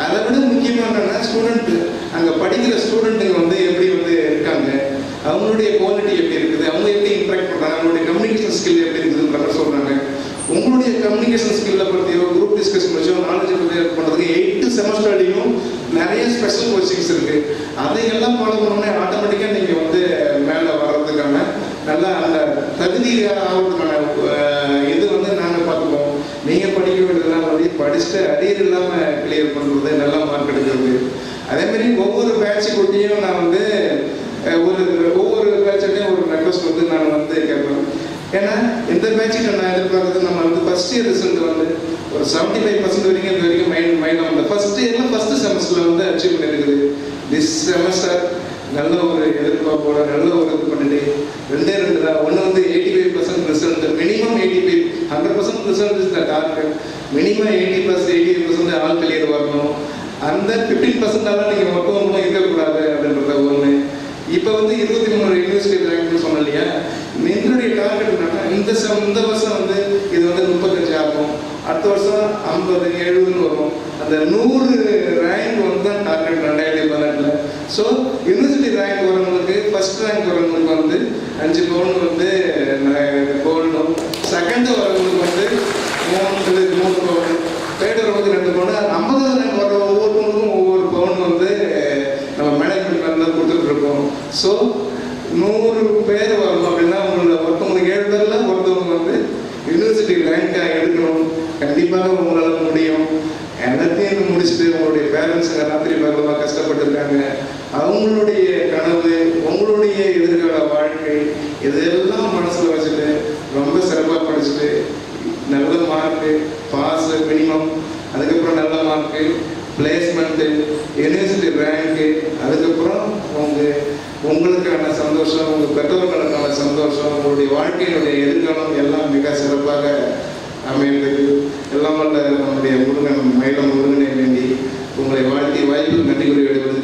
அதை விட முக்கியமாக என்னன்னா ஸ்டூடெண்ட்டு அங்கே படிக்கிற ஸ்டூடெண்ட்டுங்க வந்து எப்படி வந்து இருக்காங்க, அவங்களுடைய குவாலிட்டி எப்படி இருக்குது, அவங்க எப்படி இன்ட்ராக்ட் பண்ணுறாங்க, அவங்களுடைய கம்யூனிகேஷன் ஸ்கில் எப்படி இருக்குதுன்ற சொல்கிறாங்க. உங்களுடைய கம்யூனிகேஷன் ஸ்கில்லை பற்றியோ குரூப் டிஸ்கஷன் வச்சோ நாலேஜ் பண்ணுறதுக்கு 8th செமஸ்டர்லையும் நிறைய ஸ்பெஷல் கோச்சிங்ஸ் இருக்குது. அதையெல்லாம் ஃபாலோ பண்ணோன்னே ஆட்டோமேட்டிக்காக நீங்கள் வந்து மேலே வர்றதுக்கான நல்லா அந்த தகுதியாக ஆகிறதுக்கான இது வந்து நாங்கள் பார்த்துக்குவோம். நீங்கள் படிக்க வேண்டியதெல்லாம் வந்து படிச்சுட்டு அரியர் இல்லாமல் கிளியர் பண்ணுறது, நல்லா மார்க் எடுக்கிறது. அதேமாதிரி ஒவ்வொரு பேட்சை கொட்டியும் நான் வந்து ஒவ்வொரு பேட்சையும் ஒரு ரெக்வஸ்ட் வந்து நான் வந்து கேட்பேன். ஏன்னா இந்த பேட்சுக்கு நான் எதிர்பார்க்குறது நம்ம வந்து ஃபர்ஸ்ட் இயர் ரிசல்ட் வந்து ஒரு 75% வரைக்கும் இது வரைக்கும் மைண்ட் வந்து ஃபர்ஸ்ட் இயரில் ஃபர்ஸ்ட் செமஸ்டரில் வந்து அச்சீவ் பண்ணியிருக்குது. திஸ் செமஸ்டர் நல்ல ஒரு எதிர்பார்ப்போட நல்ல ஒரு இது பண்ணிட்டு 2 தான். ஒன்று வந்து 85% result, minimum 85, 100% result is the target. Minimum 80% all clear வரணும். அந்த 15% நீங்கள் மொத்தமாக இருக்கக்கூடாது அப்படின்றத ஒன்று. இப்போ வந்து 23 யூனிவர்சிட்டி ரேங்க்னு சொன்னோம் இல்லையா, என்னுடைய டார்கெட் என்னன்னா இந்த வருஷம் வந்து இது வந்து 35 ஆகும், அடுத்த வருஷம் 50, 70 வரும். அந்த 100 ரேங்க் வந்து தான் டார்கெட் 2018. ஸோ யூனிவர்சிட்டி ரேங்க் வரும்போது 5 பவுன் வந்து கோல்டும், செகண்ட் வரவங்களுக்கு வந்து 3 பவுன், தேர்ட் வரவங்களுக்கு 2 பவுன், 50வது ரேங்க் வர ஒவ்வொருத்தவங்களுக்கும் ஒவ்வொரு பவுன் வந்து நம்ம மேனேஜ்மெண்ட்ல தான் கொடுத்துட்ருக்கோம். ஸோ 100 பேர் வரணும் அப்படின்னா ஒருத்தவங்களுக்கு 7 பேரில் ஒருத்தவங்க வந்து யூனிவர்சிட்டி ரேங்காக எடுக்கணும். கண்டிப்பாக உங்களால் முடியும். எல்லாத்தையும் முடிச்சுட்டு உங்களுடைய பேரண்ட்ஸுங்க ராத்திரி பகலமாக கஷ்டப்பட்டுருக்காங்க. அவங்களுடைய கனவு, உங்களுடைய எதிர்கால வாழ்க்கை, இதெல்லாம் மனசில் வச்சுட்டு ரொம்ப சிறப்பாக படிச்சுட்டு நல்ல மார்க்கு, பாஸ் மினிமம், அதுக்கப்புறம் நல்ல மார்க்கு, பிளேஸ்மெண்ட்டு, யூனிவர்சிட்டி ரேங்க்கு, அதுக்கப்புறம் உங்களுக்கான சந்தோஷம், உங்கள் பெற்றோர்களுக்கான சந்தோஷம், உங்களுடைய வாழ்க்கையினுடைய எதிர்காலம் எல்லாம் மிக சிறப்பாக அமைந்தது. எல்லாம் வல்ல நம்முடைய முருகன் மயிலம் முருகனை வேண்டி உங்களை வாழ்த்தி வாய்ப்பு நன்றி கூறி விடுவது